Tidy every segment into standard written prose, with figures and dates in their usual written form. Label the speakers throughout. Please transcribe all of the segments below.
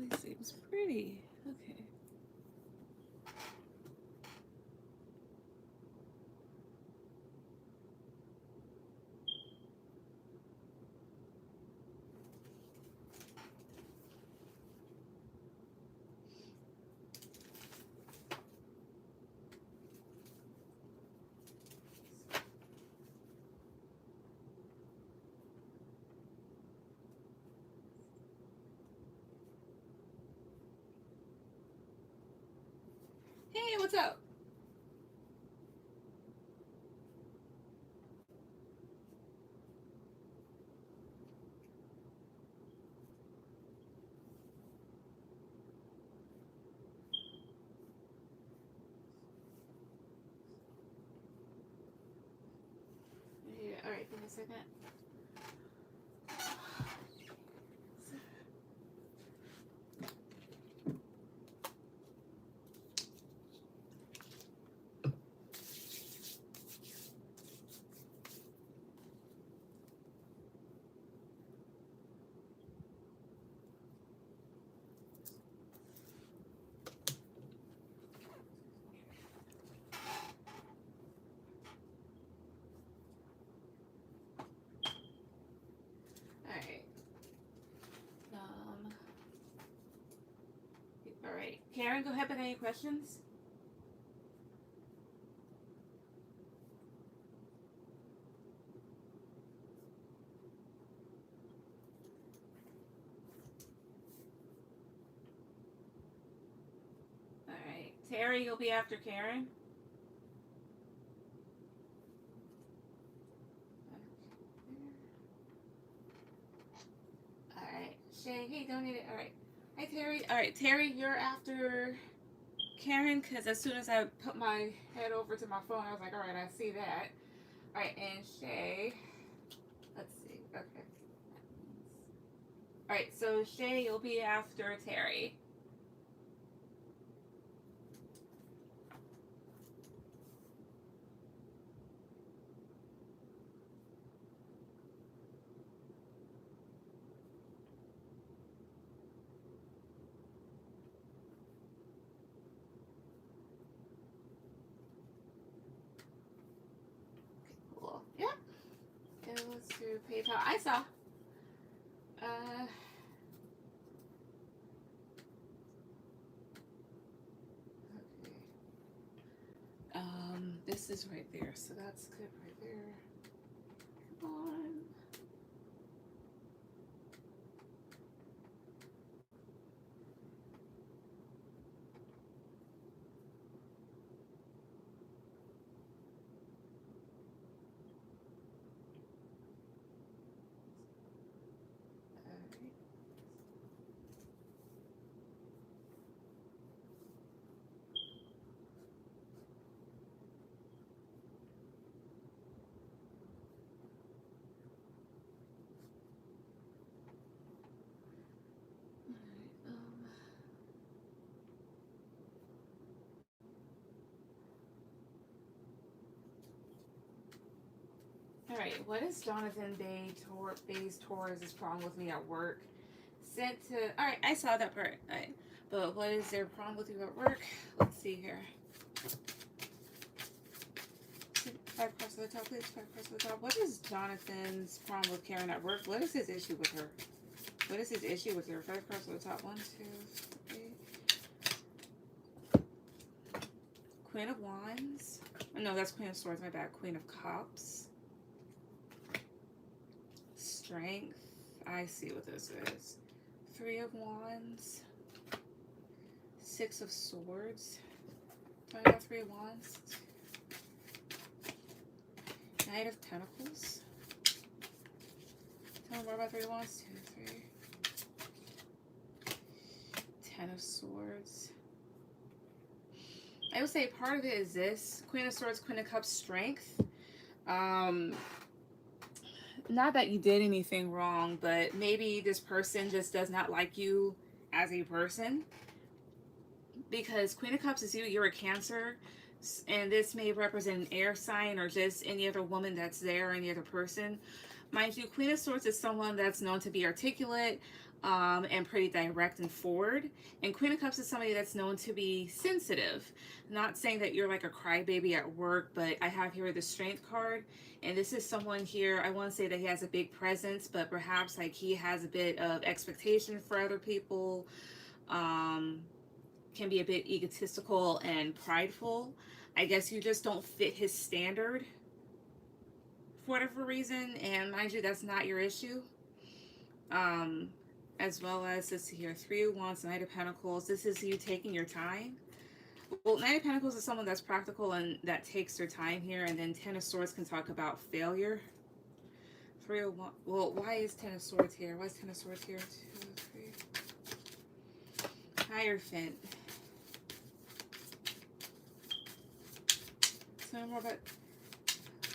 Speaker 1: place seems pretty. Okay. Hey, what's up? Yeah, all right, give me a second. All right. All right. Karen, go ahead with any questions. All right. Terry, you'll be after Karen. All right. Shay, hey, donated. All right. Hi, Terry. All right, Terry, you're after Karen, because as soon as I put my head over to my phone, I was like, all right, I see that. All right, and Shay, let's see. Okay. All right, so Shay, you'll be after Terry. Cool. Yep. It was through PayPal. I saw. Okay. This is right there, so that's good right there. Come on. All right, what is Jonathan Bay's Torres' problem with me at work? Sent to. All right, I saw that part. All right, but what is their problem with you at work? Let's see here. 5 parts of the top, please. 5 parts of the top. What is Jonathan's problem with Karen at work? What is his issue with her? What is his issue with her? 5 parts of the top. 1, 2, 3. Queen of Wands. Oh, no, that's Queen of Swords. My bad. Queen of Cups. Strength. I see what this is. 3 of Wands. 6 of Swords. Tell me about 3 of Wands. Knight of Pentacles. Tell me more about 3 of Wands. 2, 3. 10 of Swords. I would say part of it is this. Queen of Swords, Queen of Cups, strength. Not that you did anything wrong, but maybe this person just does not like you as a person. Because Queen of Cups is you, you're a Cancer, and this may represent an air sign or just any other woman that's there, any other person. Mind you, Queen of Swords is someone that's known to be articulate, and pretty direct and forward. And Queen of Cups is somebody that's known to be sensitive. Not saying that you're like a crybaby at work, but I have here the Strength card. And this is someone here, I want to say that he has a big presence, but perhaps like he has a bit of expectation for other people. Um, can be a bit egotistical and prideful. I guess you just don't fit his standard for whatever reason. And mind you, that's not your issue. Um, as well as, let's see here, Three of Wands, Knight of Pentacles. This is you taking your time. Well, Knight of Pentacles is someone that's practical and that takes their time here. And then Ten of Swords can talk about failure. Three of Wands. Well, why is Ten of Swords here? Why is Ten of Swords here? 2, 3. Hierophant. So more about.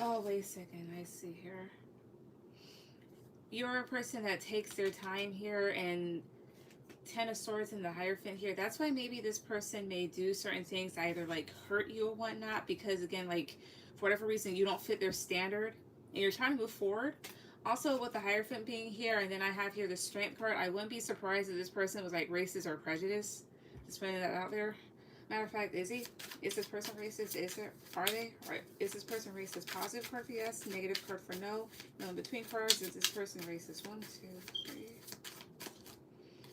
Speaker 1: Oh, wait a second. I see here. You're a person that takes their time here, and Ten of Swords and the Hierophant here. That's why maybe this person may do certain things, either like hurt you or whatnot, because again, like for whatever reason, you don't fit their standard and you're trying to move forward. Also, with the Hierophant being here, and then I have here the Strength card, I wouldn't be surprised if this person was like racist or prejudiced. Just putting that out there. Matter of fact, is he? Is this person racist? Is there? Are they? Right? Is this person racist? Positive card for yes, negative card for no. No in between cards. Is this person racist? 1, 2, 3.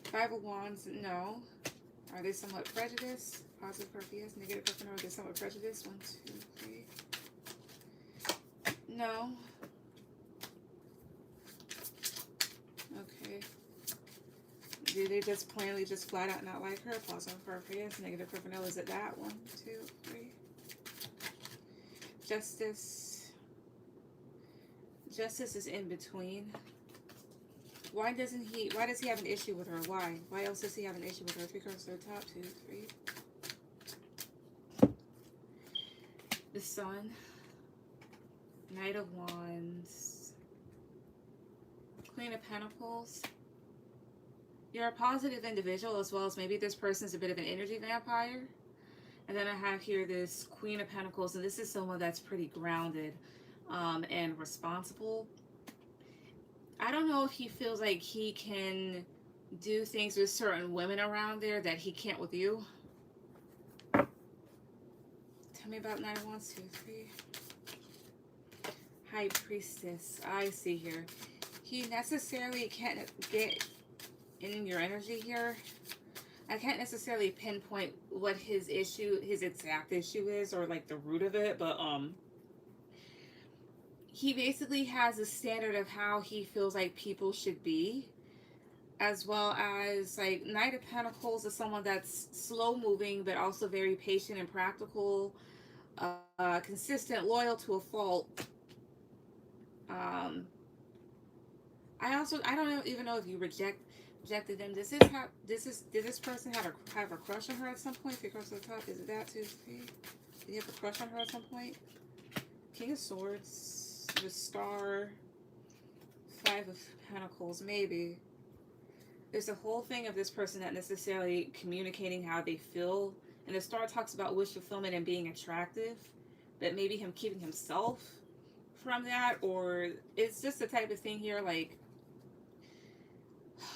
Speaker 1: 5 of Wands. No. Are they somewhat prejudiced? Positive card for yes, negative card for no. Are they somewhat prejudiced? 1, 2, 3. No. Okay. Do they just plainly just flat out not like her? Positive card for yes, negative card for no. Is it that? 1, 2, 3. Justice. Justice is in between. Why does he have an issue with her? Why? Why else does he have an issue with her? 3 cards to the top. 2, 3. The Sun. Knight of Wands. Queen of Pentacles. You're a positive individual, as well as maybe this person's a bit of an energy vampire. And then I have here this Queen of Pentacles, and this is someone that's pretty grounded and responsible. I don't know if he feels like he can do things with certain women around there that he can't with you. Tell me about Knight of Wands. 2, 3. High Priestess. I see here. He necessarily can't get in your energy here. I can't necessarily pinpoint what his exact issue is, or like the root of it, but he basically has a standard of how he feels like people should be, as well as like Knight of Pentacles is someone that's slow moving but also very patient and practical, consistent, loyal to a fault. I don't even know if you rejected them. Did this person have a crush on her at some point? 3 across the top. Is it that 2, 3? Did you have a crush on her at some point? King of Swords, the Star, 5 of Pentacles, maybe. There's a whole thing of this person not necessarily communicating how they feel. And the Star talks about wish fulfillment and being attractive, but maybe him keeping himself from that, or it's just the type of thing here, like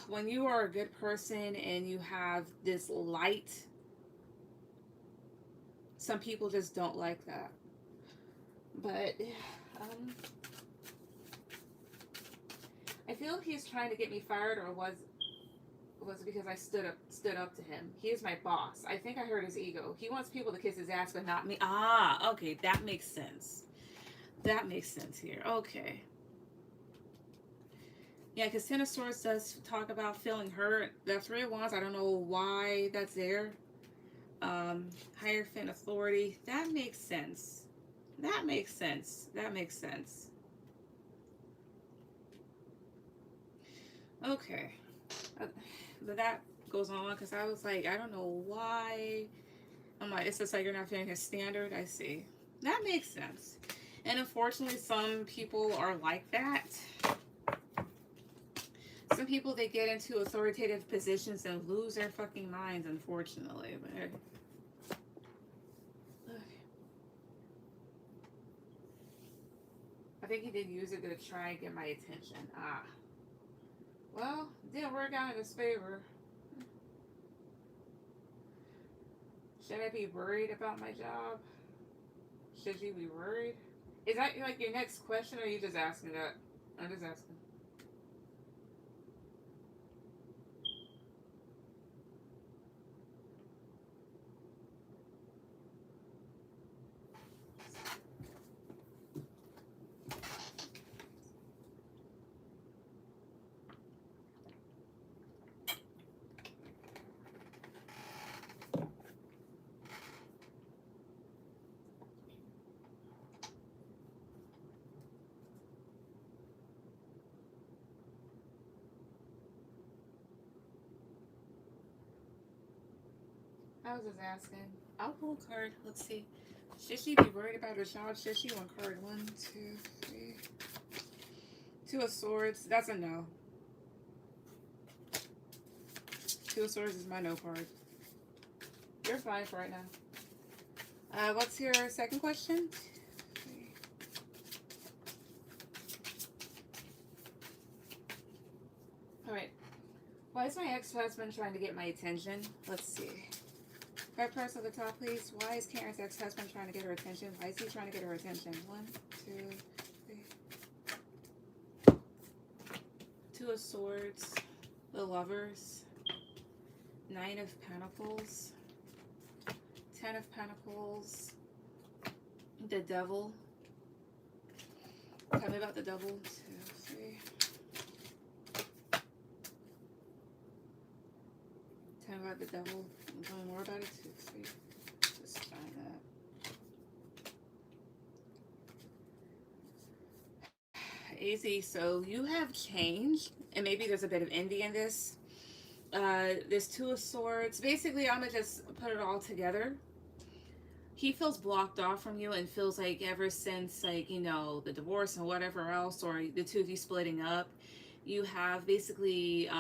Speaker 1: when you are a good person and you have this light, some people just don't like that. But I feel he's trying to get me fired, or was it because I stood up to him? He is my boss. I think I hurt his ego. He wants people to kiss his ass, but not me. Ah, okay, that makes sense. That makes sense here. Okay. Yeah, because Ten of Swords does talk about feeling hurt. The 3 of Wands, I don't know why that's there. Hierophant, authority. That makes sense. That makes sense. That makes sense. Okay. But that goes on, because I was like, I don't know why. I'm like, it's just like you're not feeling his standard. I see. That makes sense. And unfortunately, some people are like that. Some people, they get into authoritative positions and lose their fucking minds, unfortunately. But okay. I think he did use it to try and get my attention. Ah. Well, didn't work out in his favor. Should I be worried about my job? Should you be worried? Is that like your next question, or are you just asking that? I'm just asking. I was just asking. I'll pull a card. Let's see. Should she be worried about her job? Should she on card 1, 2, 3? Two of Swords. That's a no. Two of Swords is my no card. You're fine for right now. What's your second question? Alright. Why is my ex-husband trying to get my attention? Let's see. Red purse at the top, please. Why is Karen's ex-husband trying to get her attention? Why is he trying to get her attention? 1, 2, 3. Two of Swords. The Lovers. 9 of Pentacles. 10 of Pentacles. The Devil. Tell me about the Devil. 2, 3. Tell me about the Devil. Tell me more about it. 2, 3. Just find that. Easy. So you have changed, and maybe there's a bit of envy in this. This Two of Swords. Basically, I'm gonna just put it all together. He feels blocked off from you and feels like ever since, like, you know, the divorce and whatever else, or the two of you splitting up, you have basically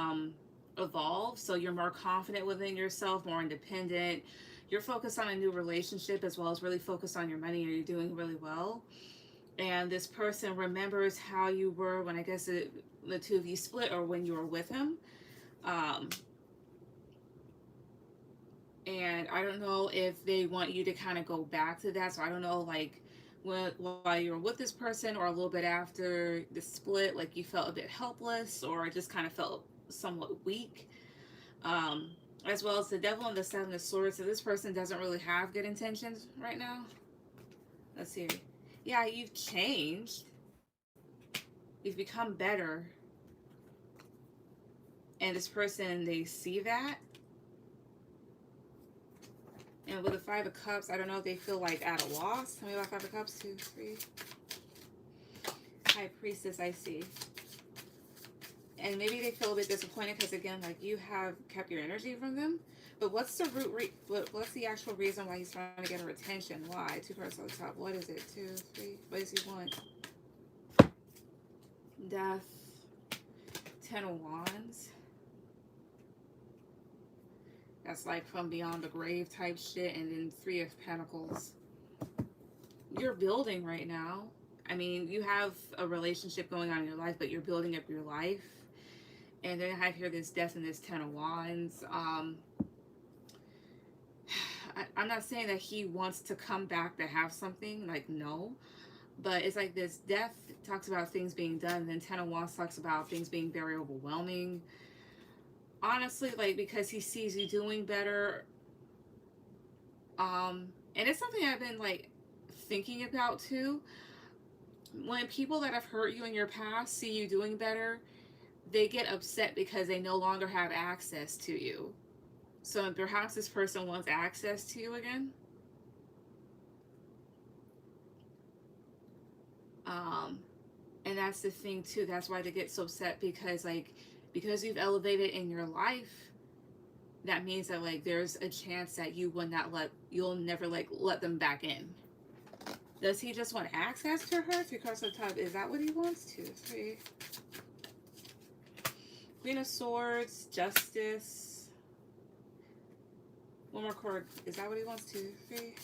Speaker 1: evolved. So you're more confident within yourself, more independent. You're focused on a new relationship as well as really focused on your money, or you're doing really well. And this person remembers how you were when, I guess, the two of you split, or when you were with him. And I don't know if they want you to kind of go back to that. So I don't know, like, while you were with this person, or a little bit after the split, like you felt a bit helpless, or just kind of felt somewhat weak. As well as the Devil and the Seven of Swords. So this person doesn't really have good intentions right now. Let's see. Yeah, you've changed. You've become better. And this person, they see that. And with the Five of Cups, I don't know if they feel like at a loss. Tell me about Five of Cups. 2, 3. High Priestess, I see. And maybe they feel a bit disappointed because, again, like, you have kept your energy from them. But what's the what's the actual reason why he's trying to get her attention? Why? 2 cards on the top. What is it? 2, 3. What does he want? Death. 10 of Wands. That's like from beyond the grave type shit. And then 3 of Pentacles. You're building right now. I mean, you have a relationship going on in your life, but you're building up your life. And then I have here this Death and this 10 of Wands. I'm not saying that he wants to come back to have something. Like, no. But it's like this Death talks about things being done. And then 10 of Wands talks about things being very overwhelming. Honestly, like, because he sees you doing better. And it's something I've been, like, thinking about too. When people that have hurt you in your past see you doing better, they get upset because they no longer have access to you. So perhaps this person wants access to you again. And that's the thing too. That's why they get so upset, because, like, because you've elevated in your life, that means that, like, there's a chance that you'll never, like, let them back in. Does he just want access to her? 3 cards on top. Is that what he wants? 2, 3. Queen of Swords, Justice. One more card. Is that what he wants? 2, 3.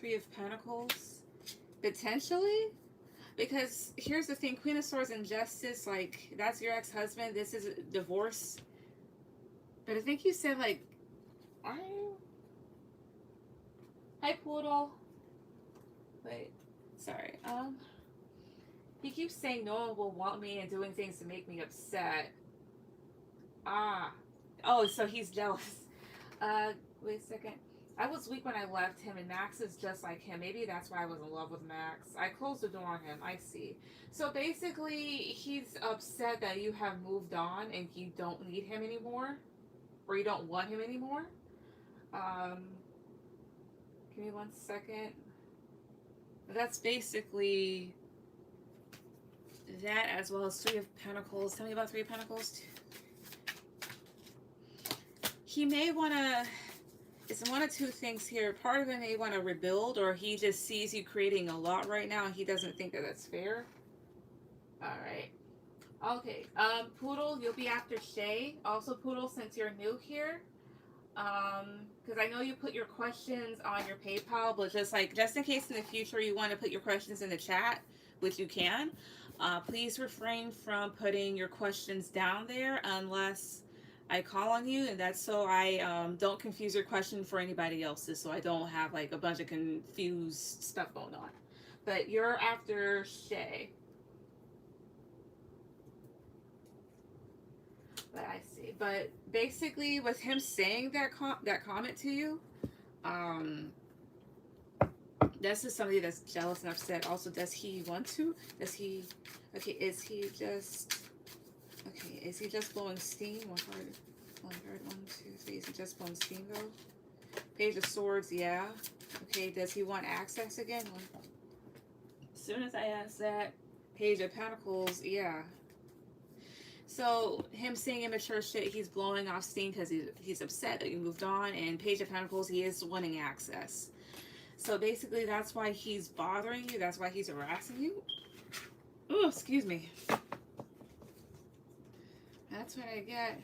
Speaker 1: 3 of Pentacles. Potentially. Because here's the thing, Queen of Swords and Justice, like, that's your ex-husband. This is a divorce. But I think you said, like, are you? Hi, Poodle. Wait. Sorry. He keeps saying no one will want me and doing things to make me upset. Ah. Oh, so he's jealous. Wait a second. I was weak when I left him, and Max is just like him. Maybe that's why I was in love with Max. I closed the door on him. I see. So basically, he's upset that you have moved on and you don't need him anymore, or you don't want him anymore. Um, Give me 1 second. That's basically that, as well as Three of Pentacles. Tell me about Three of Pentacles. He may want to... It's one of two things here. Part of him may want to rebuild, or he just sees you creating a lot right now and he doesn't think that that's fair. Alright. Okay. Poodle, you'll be after Shay. Also, Poodle, since you're new here, because I know you put your questions on your PayPal, but just in case in the future you want to put your questions in the chat, which you can, please refrain from putting your questions down there unless I call on you, and that's so I don't confuse your question for anybody else's, so I don't have like a bunch of confused stuff going on. But you're after Shay. But I see. But basically, with him saying that comment to you, this is somebody that's jealous and upset. Also, does he want to? Does he? Okay, is he just? Okay, is he just blowing steam? One card, 1, 2, 3. Is he just blowing steam though? Page of Swords, yeah. Okay, does he want access again? As soon as I ask that, Page of Pentacles, yeah. So him saying immature shit, he's blowing off steam because he's upset that you moved on. And Page of Pentacles, he is wanting access. So basically, that's why he's bothering you. That's why he's harassing you. Oh, excuse me. That's what I get.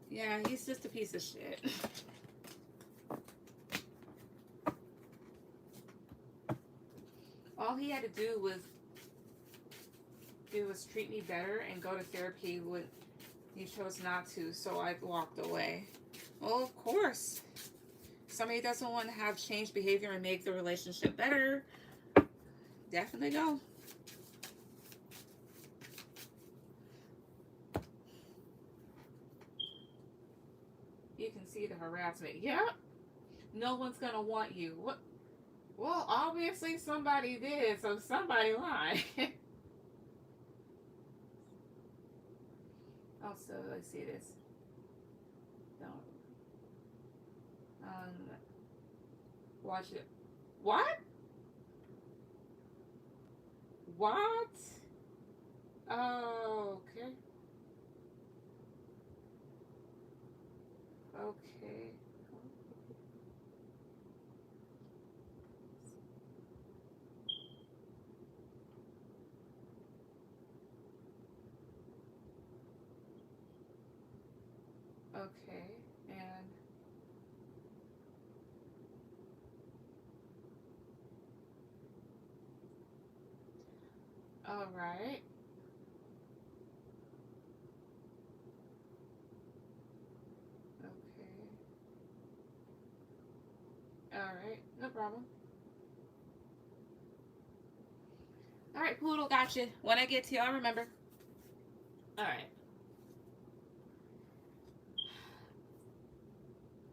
Speaker 1: Yeah, he's just a piece of shit. All he had to do was treat me better and go to therapy when he chose not to, so I walked away. Well, of course. Somebody doesn't want to have changed behavior and make the relationship better. Definitely go. You can see the harassment. Yeah. No one's going to want you. What? Well, obviously somebody did, so somebody lied. Also, let's see this. Don't. Watch it. What? What? Oh, okay. Okay. Okay. And all right. Okay. All right. No problem. All right, Poodle, gotcha. When I get to you, I'll remember. All right.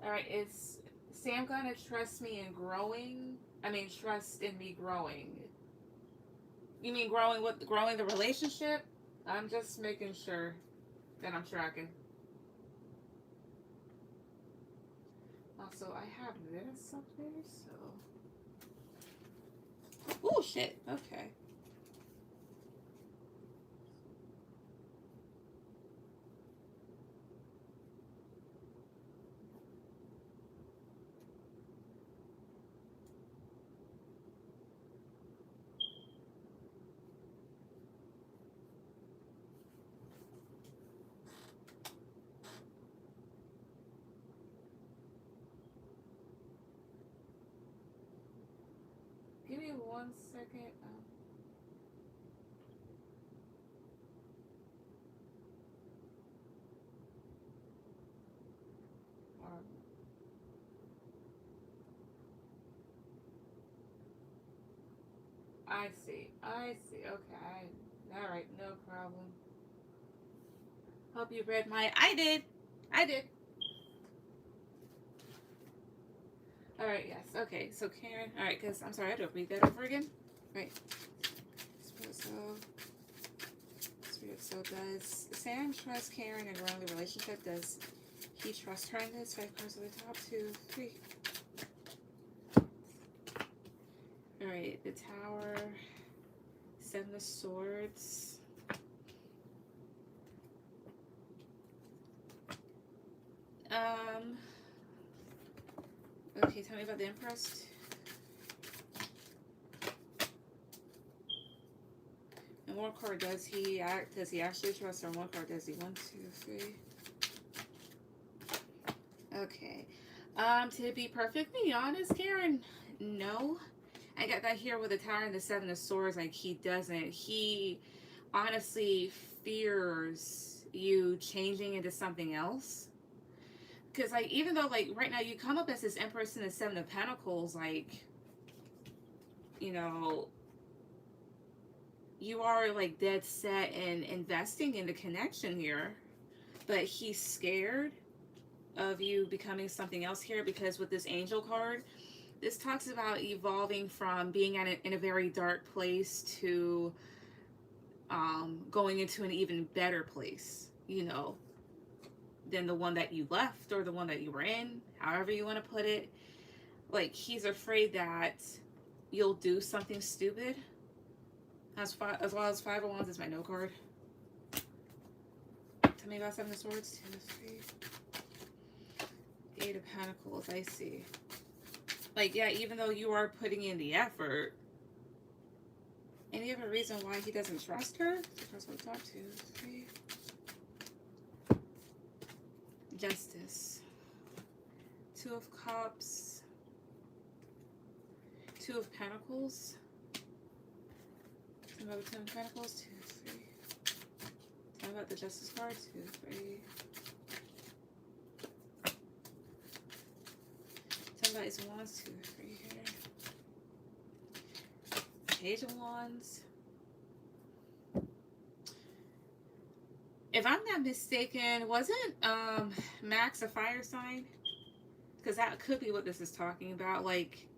Speaker 1: All right. Is Sam gonna trust me in growing? I mean, trust in me growing. You mean growing what? Growing the relationship? I'm just making sure that I'm tracking. Also, I have this up there, so. Oh shit. Okay. give me 1 second. I see. I see. Okay. All right. No problem. Hope you read my. I did. I did. All right. Yes. Okay. So Karen. All right. Because I'm sorry. I had to read that over again. Right. Spirit so does Sam trust Karen and run the relationship? Does he trust her in this? 5 cards at the top. 2, 3. All right. The Tower. 7 of Swords. Okay, tell me about the Empress. And one card, does he actually trust her? One card, does he? 1, 2, 3. Okay. To be perfectly honest, Karen, no. I got that here with the Tower and the 7 of Swords. Like, he doesn't. He honestly fears you changing into something else. Because, like, even though, like, right now you come up as this Empress and the 7 of Pentacles, like, you know, you are, like, dead set in investing in the connection here. But he's scared of you becoming something else here, because with this Angel card, this talks about evolving from being in a very dark place to going into an even better place, you know, than the one that you left or the one that you were in, however you want to put it. Like, he's afraid that you'll do something stupid. As well as 5 of Wands is my no card. Tell me about 7 of Swords. 2, 3. 8 of Pentacles. I see. Like, yeah, even though you are putting in the effort, any other reason why he doesn't trust her? First one, top. 2, 3. Justice. 2 of Cups. 2 of Pentacles. Tell me about the 10 of Pentacles. 2, 3. Tell me about the Justice card. 2, 3. Tell me about Ace of Wands. 2, 3 here. Page of Wands. If I'm not mistaken, wasn't Max a fire sign? Because that could be what this is talking about. Like,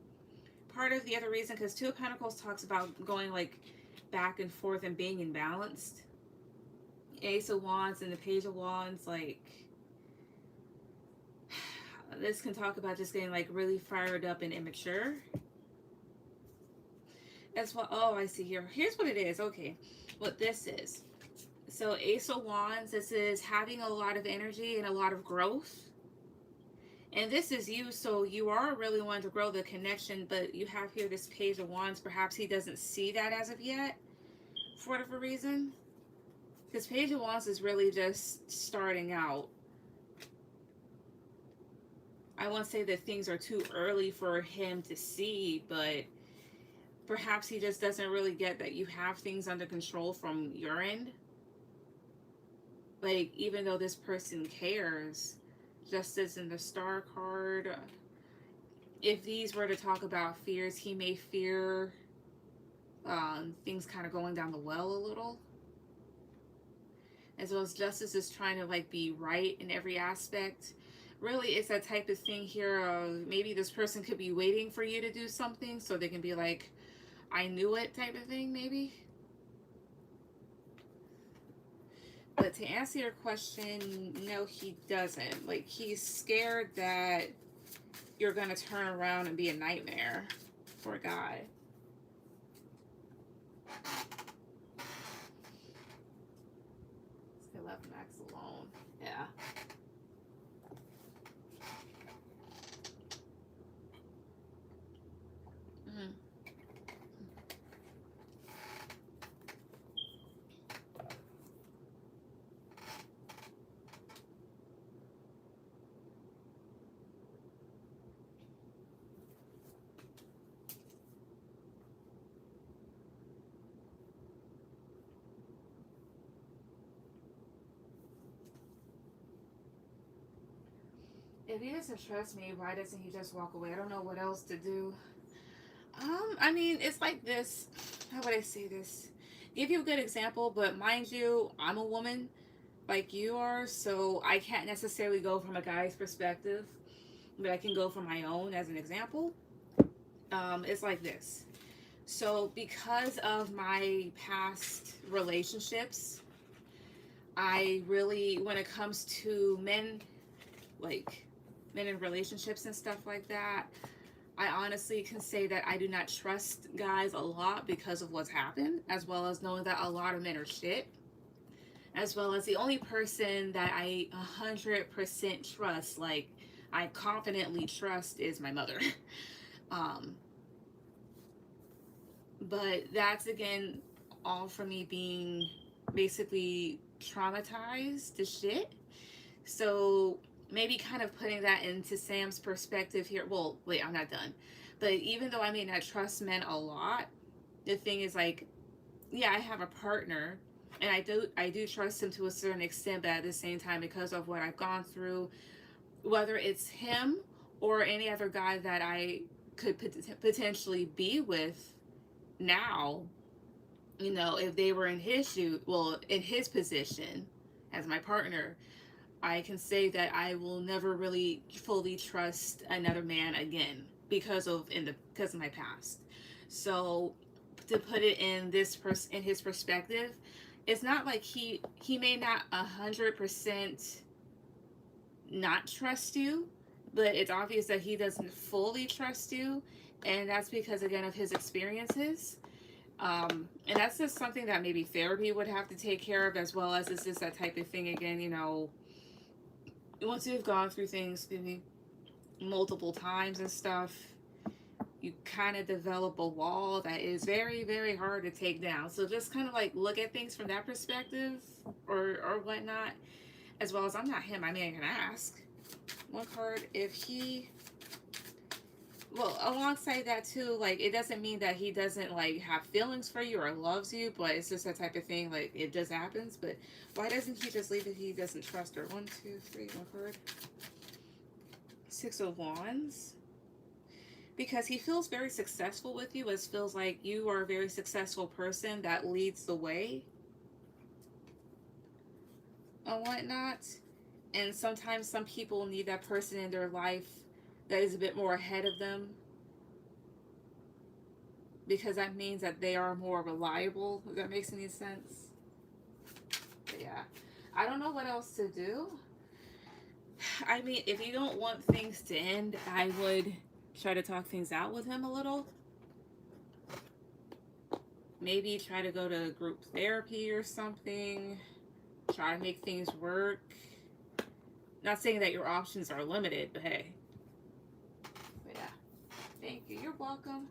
Speaker 1: part of the other reason, because 2 of Pentacles talks about going, like, back and forth and being imbalanced. Ace of Wands and the Page of Wands, like, this can talk about just getting, like, really fired up and immature. As well. Oh, I see here. Here's what it is. Okay. What this is. So, Ace of Wands, this is having a lot of energy and a lot of growth. And this is you, so you are really wanting to grow the connection, but you have here this Page of Wands. Perhaps he doesn't see that as of yet, for whatever reason. Because Page of Wands is really just starting out. I won't say that things are too early for him to see, but perhaps he just doesn't really get that you have things under control from your end. Like, even though this person cares, just as in the Star card, if these were to talk about fears, he may fear things kind of going down the well a little. As well as Justice is trying to, like, be right in every aspect. Really, it's that type of thing here of maybe this person could be waiting for you to do something so they can be like, I knew it type of thing, maybe. But to answer your question, no, he doesn't. Like, he's scared that you're going to turn around and be a nightmare for a guy. They left Max alone. Yeah. Mm-hmm. If he doesn't trust me, why doesn't he just walk away? I don't know what else to do. I mean, it's like this. How would I say this? Give you a good example, but mind you, I'm a woman like you are, so I can't necessarily go from a guy's perspective, but I can go from my own as an example. It's like this. So, because of my past relationships, I really, when it comes to men, like men in relationships and stuff like that, I honestly can say that I do not trust guys a lot because of what's happened, as well as knowing that a lot of men are shit, as well as the only person that I 100% trust, like I confidently trust, is my mother. um, but that's again all for me being basically traumatized to shit. So maybe kind of putting that into Sam's perspective here. Well, wait, I'm not done. But even though I may not trust men a lot, the thing is like, yeah, I have a partner and I do trust him to a certain extent, but at the same time, because of what I've gone through, whether it's him or any other guy that I could potentially be with now, you know, if they were in his shoe, well, in his position as my partner, I can say that I will never really fully trust another man again because of my past. So to put it in in his perspective, it's not like he may not 100% not trust you, but it's obvious that he doesn't fully trust you, and that's because again of his experiences. And that's just something that maybe therapy would have to take care of, as well as it's just that type of thing again, you know, once you've gone through things maybe multiple times and stuff, you kind of develop a wall that is very, very hard to take down. So just kind of like look at things from that perspective, or whatnot. As well as I'm not him. I mean, I can ask one card if he. Well, alongside that too, like it doesn't mean that he doesn't like have feelings for you or loves you, but it's just that type of thing. Like it just happens. But why doesn't he just leave if he doesn't trust her? One, two, three, one card. Six of Wands. Because he feels very successful with you. It feels like you are a very successful person that leads the way and whatnot. And sometimes some people need that person in their life that is a bit more ahead of them, because that means that they are more reliable, if that makes any sense. But yeah, I don't know what else to do. I mean, if you don't want things to end, I would try to talk things out with him a little. Maybe try to go to group therapy or something. Try to make things work. Not saying that your options are limited, but hey. But yeah. Thank you. You're welcome.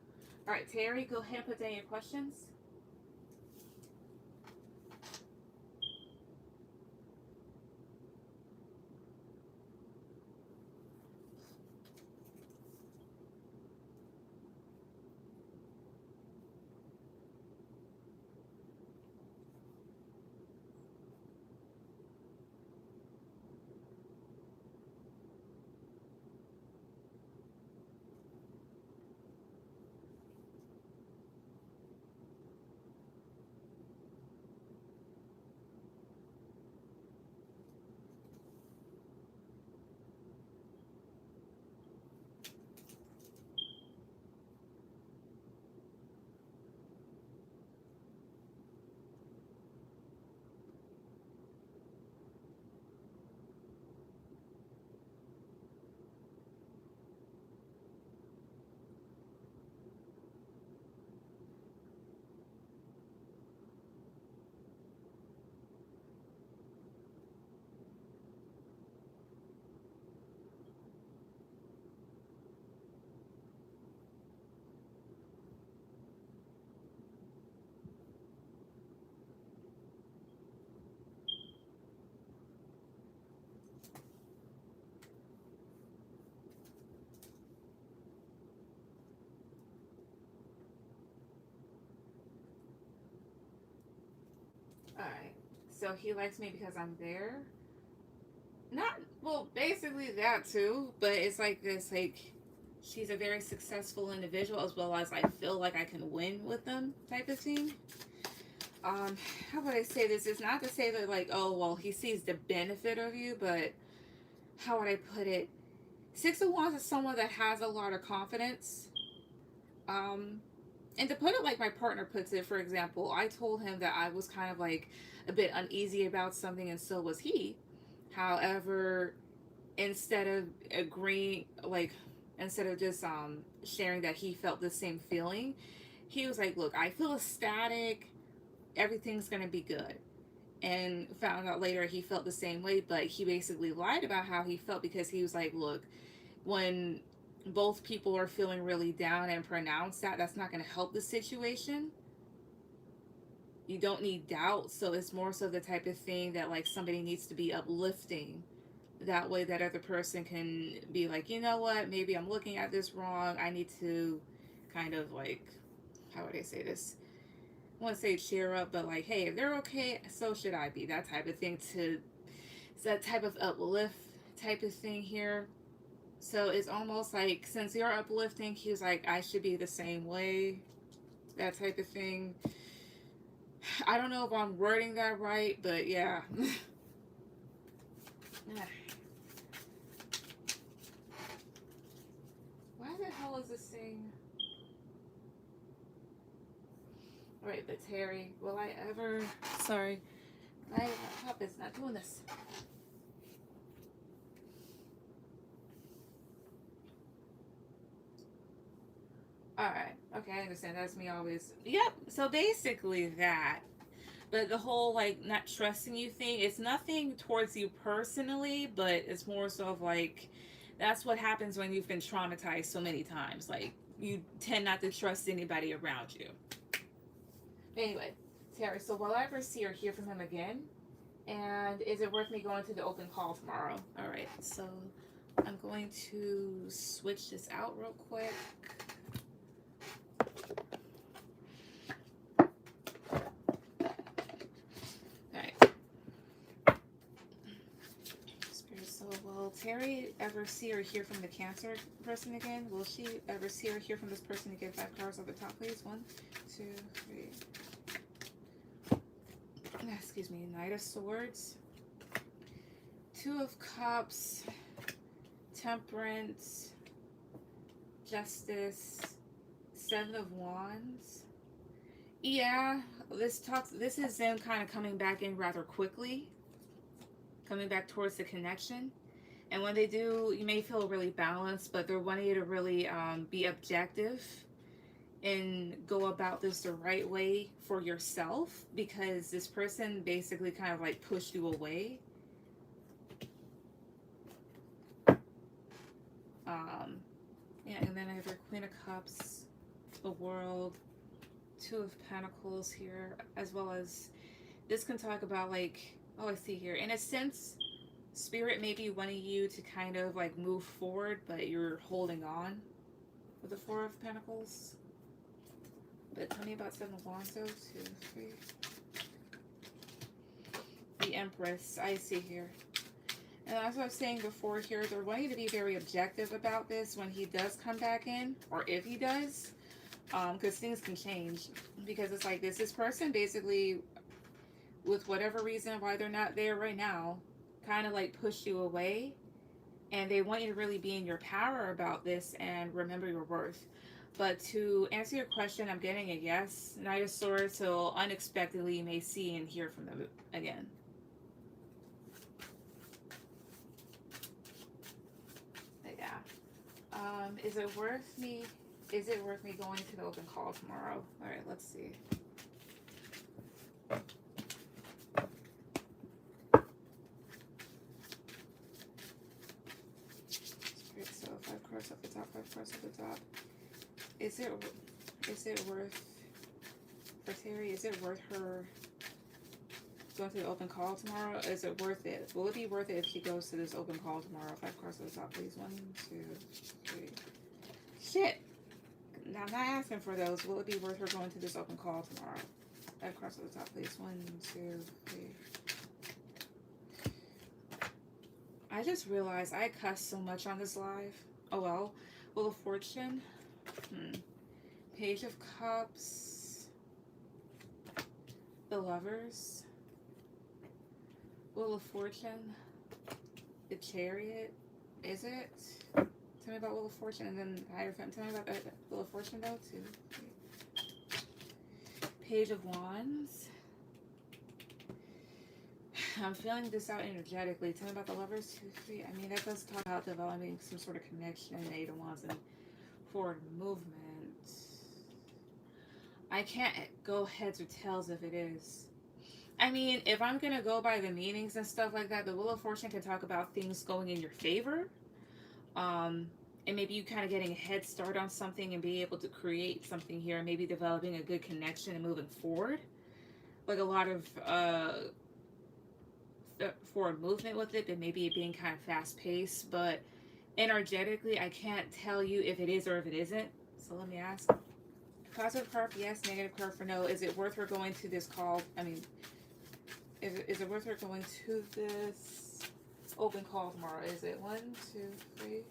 Speaker 1: All right, Terry, go ahead and put down your questions. All right. So he likes me because I'm there. Not Well, basically that too, but it's like this, like, she's a very successful individual as well as I feel like I can win with them type of thing. How would I say this? It's not to say that, like, oh, well, he sees the benefit of you, but how would I put it? Six of Wands is someone that has a lot of confidence. Um, and to put it like my partner puts it, for example, I told him that I was kind of like a bit uneasy about something, and so was he. However, instead of agreeing, like, instead of just sharing that he felt the same feeling, he was like, "Look, I feel ecstatic. Everything's gonna be good." And found out later he felt the same way, but he basically lied about how he felt because he was like, "Look, when both people are feeling really down and pronounced that, that's not going to help the situation. You don't need doubt, so it's more so the type of thing that like somebody needs to be uplifting, that way that other person can be like, you know what, maybe I'm looking at this wrong, I need to kind of like, how would I say this, I want to say cheer up, but like, hey, if they're okay, so should I be, that type of thing, to that type of uplift type of thing here. So it's almost like since you're uplifting, he was like, I should be the same way, that type of thing. I don't know if I'm wording that right, but yeah. Why the hell is this thing? Right, but Terry, will I ever? Sorry, my laptop is not doing this. Alright, okay, I understand. That's me always. Yep, so basically that. But the whole, like, not trusting you thing, it's nothing towards you personally, but it's more so of, like, that's what happens when you've been traumatized so many times. Like, you tend not to trust anybody around you. Anyway, Terry, so will I ever see or hear from him again? And is it worth me going to the open call tomorrow? Alright, so I'm going to switch this out real quick. Will Terry ever see or hear from the Cancer person again? Will she ever see or hear from this person again? 5 cards at the top, please. 1, 2, 3. Excuse me. Knight of Swords. 2 of Cups. Temperance. Justice. 7 of Wands. Yeah, this is them kind of coming back in rather quickly. Coming back towards the connection. And when they do, you may feel really balanced, but they're wanting you to really be objective and go about this the right way for yourself, because this person basically kind of like pushed you away. Yeah, and then I have your Queen of Cups, the World, 2 of Pentacles here, as well as this can talk about like, oh, I see here, in a sense, Spirit may be wanting you to kind of like move forward, but you're holding on with the 4 of Pentacles. But tell me about 7 of Wands, though. 2, 3. The Empress, I see here. And as I was saying before here, they're wanting you to be very objective about this when he does come back in, or if he does, because things can change. Because it's like this person basically, with whatever reason why they're not there right now, kind of like push you away, and they want you to really be in your power about this and remember your worth. But to answer your question, I'm getting a yes. Knight of Swords, so unexpectedly you may see and hear from them again. But yeah, is it worth me going to the open call tomorrow? All right, let's see. So 5 cards at the top, 5 cards at the top. Is it worth, for Terry, is it worth her going to the open call tomorrow? Is it worth it? Will it be worth it if she goes to this open call tomorrow? 5 cards at the top, please. 1, 2, 3. Shit! I'm not asking for those. Will it be worth her going to this open call tomorrow? 5 cards at the top, please. 1, 2, 3. I just realized I cuss so much on this live. Oh well. Wheel of Fortune. Page of Cups. The Lovers. Wheel of Fortune. The Chariot. Is it? Tell me about Wheel of Fortune and then Hierophant. Tell me about Wheel of Fortune though too. Page of Wands. I'm feeling this out energetically. Tell me about the Lovers. 2, 3. I mean, that does talk about developing some sort of connection and Eight of Wands and forward movement. I can't go heads or tails if it is. I mean, if I'm going to go by the meanings and stuff like that, the Wheel of Fortune can talk about things going in your favor. And maybe you kind of getting a head start on something and be able to create something here. Maybe developing a good connection and moving forward. Like a lot of forward movement with it, but maybe it being kind of fast paced. But energetically, I can't tell you if it is or if it isn't. So let me ask. Positive card for yes, negative card for no. Is it worth her going to this call? I mean, is it worth her going to this open call tomorrow? Is it 1, 2, 3?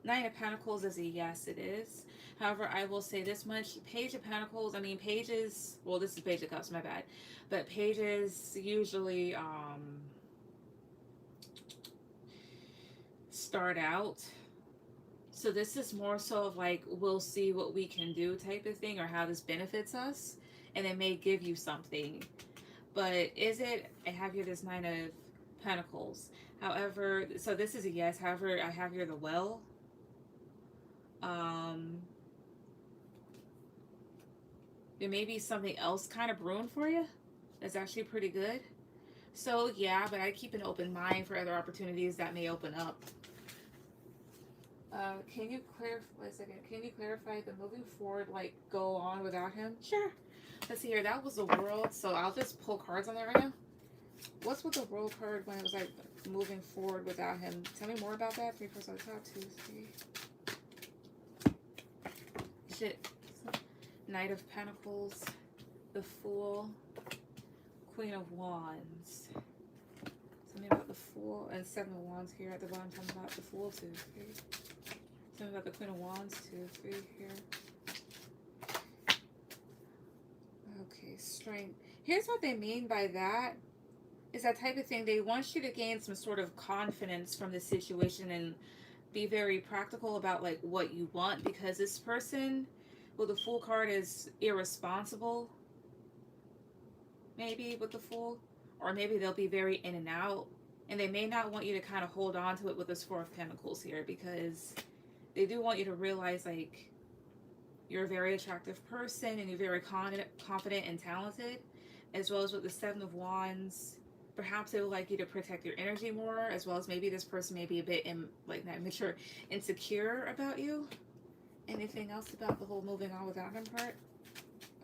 Speaker 1: 9 of Pentacles is a yes, it is. However, I will say this much. Page of Pentacles, I mean, pages, well, this is Page of Cups, my bad. But pages usually start out. So this is more so of like, we'll see what we can do type of thing, or how this benefits us. And it may give you something. But is it, I have here this 9 of Pentacles. However, so this is a yes. However, I have here the Well. There may be something else kind of brewing for you that's actually pretty good. So yeah, but I keep an open mind for other opportunities that may open up. Can you clarify the moving forward, like go on without him? Sure. Let's see here. That was the World, so I'll just pull cards on that right now. What's with the World card when it was like moving forward without him? Tell me more about that. 3 cards on the top. 2, 3. Shit. Knight of Pentacles, the Fool, Queen of Wands. Tell me about the Fool, and 7 of Wands here at the bottom. Tell me about the Fool, 2, 3. Tell me about the Queen of Wands, 2, 3 here. Okay, Strength. Here's what they mean by that. Is that type of thing. They want you to gain some sort of confidence from the situation and be very practical about like what you want, because this person, well, the Fool card is irresponsible. Maybe with the Fool. Or maybe they'll be very in and out. And they may not want you to kind of hold on to it with this 4 of Pentacles here, because they do want you to realize like you're a very attractive person and you're very confident and talented. As well as with the 7 of Wands, perhaps they would like you to protect your energy more, as well as maybe this person may be a bit not immature, insecure about you. Anything else about the whole moving on without him part?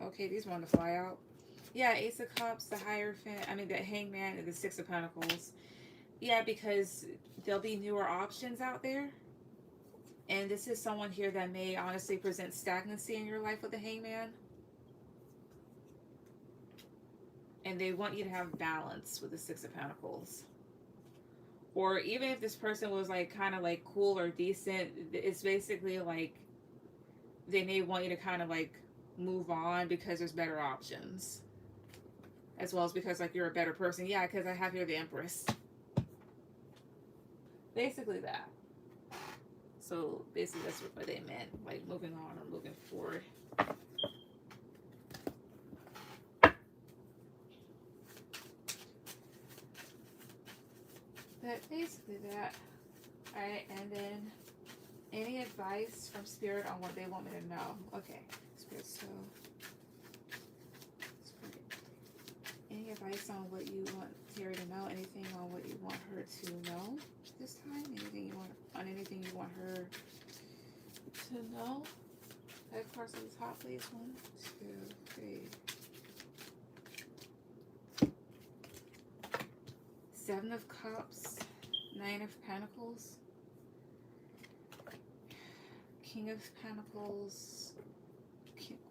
Speaker 1: Okay, these want to fly out. Yeah, Ace of Cups, the Hierophant, I mean the Hangman, and the 6 of Pentacles. Yeah, because there'll be newer options out there. And this is someone here that may honestly present stagnancy in your life with the Hangman. And they want you to have balance with the 6 of Pentacles. Or even if this person was like kind of like cool or decent, it's basically like they may want you to kind of like move on because there's better options. As well as because like you're a better person. Yeah, because I have here the Empress. Basically that. So basically that's what they meant. Like moving on or moving forward. But basically that. Alright, and then any advice from Spirit on what they want me to know? Okay, Spirit, so Spirit. Any advice on what you want Terry to know? Anything on what you want her to know this time? Anything you want on anything you want her to know? 5 cards on the top, please. 1, 2, 3. 7 of Cups, 9 of Pentacles, King of Pentacles,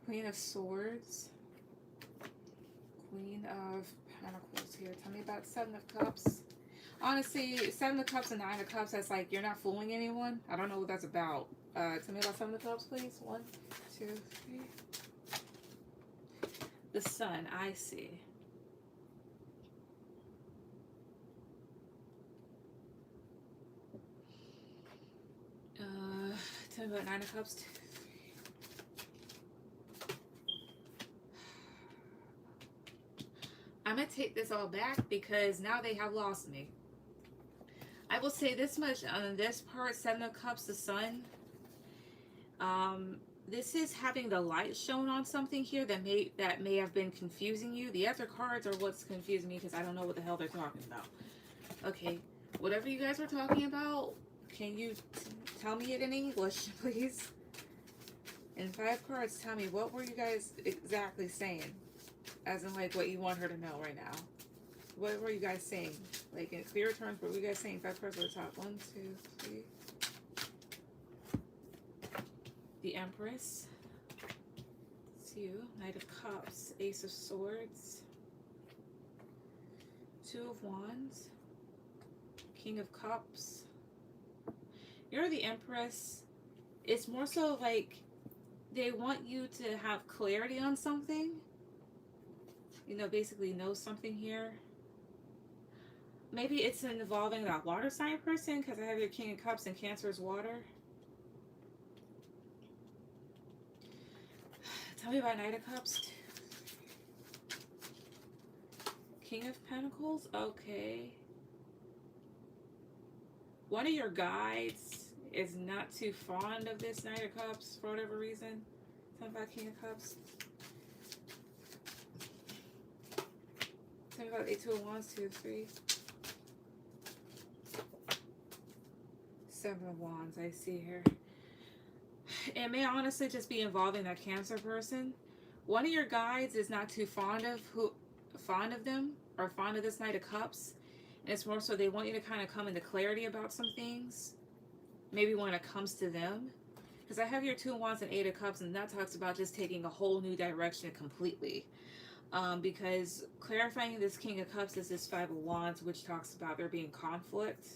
Speaker 1: Queen of Swords, Queen of Pentacles here. Tell me about 7 of Cups. Honestly, Seven of Cups and Nine of Cups, that's like, you're not fooling anyone. I don't know what that's about. Tell me about Seven of Cups, please. 1, 2, 3. The Sun, I see. Tell me about Nine of Cups. 2, 3. I'm going to take this all back because now they have lost me. I will say this much on this part, Seven of Cups, the Sun. This is having the light shown on something here that may have been confusing you. The other cards are what's confusing me because I don't know what the hell they're talking about. Okay, whatever you guys are talking about, can you tell me it in English, please? And 5 cards, tell me, what were you guys exactly saying? As in, like, what you want her to know right now. What were you guys saying? Like, in clear terms, what were you guys saying? 5 cards at the top. 1, 2, 3. The Empress. 2. Knight of Cups. Ace of Swords. 2 of Wands. King of Cups. You're the Empress. It's more so like they want you to have clarity on something. You know, basically know something here. Maybe it's involving that water sign person because I have your King of Cups and Cancer is water. Tell me about Knight of Cups. King of Pentacles. Okay. One of your guides is not too fond of this Knight of Cups for whatever reason. Tell me about King of Cups. Tell me about 8, 2 of Wands, 2 of 3. 7 of Wands, I see here. It may honestly just be involving that Cancer person. One of your guides is not too fond of them or fond of this Knight of Cups. And it's more so they want you to kind of come into clarity about some things. Maybe when it comes to them. Because I have your 2 of Wands and 8 of Cups, and that talks about just taking a whole new direction completely. Because clarifying this King of Cups is this 5 of Wands, which talks about there being conflict.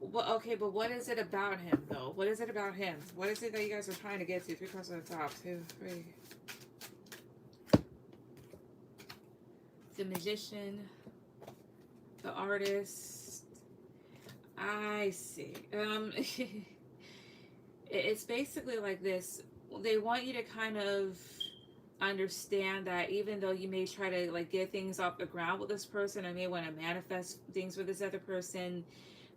Speaker 1: Well, okay, but what is it about him, though? What is it about him? What is it that you guys are trying to get to? 3 cards at the top. 2, 3. The Magician. The Artist. I see. It's basically like this. They want you to kind of understand that even though you may try to like get things off the ground with this person, or may want to manifest things with this other person,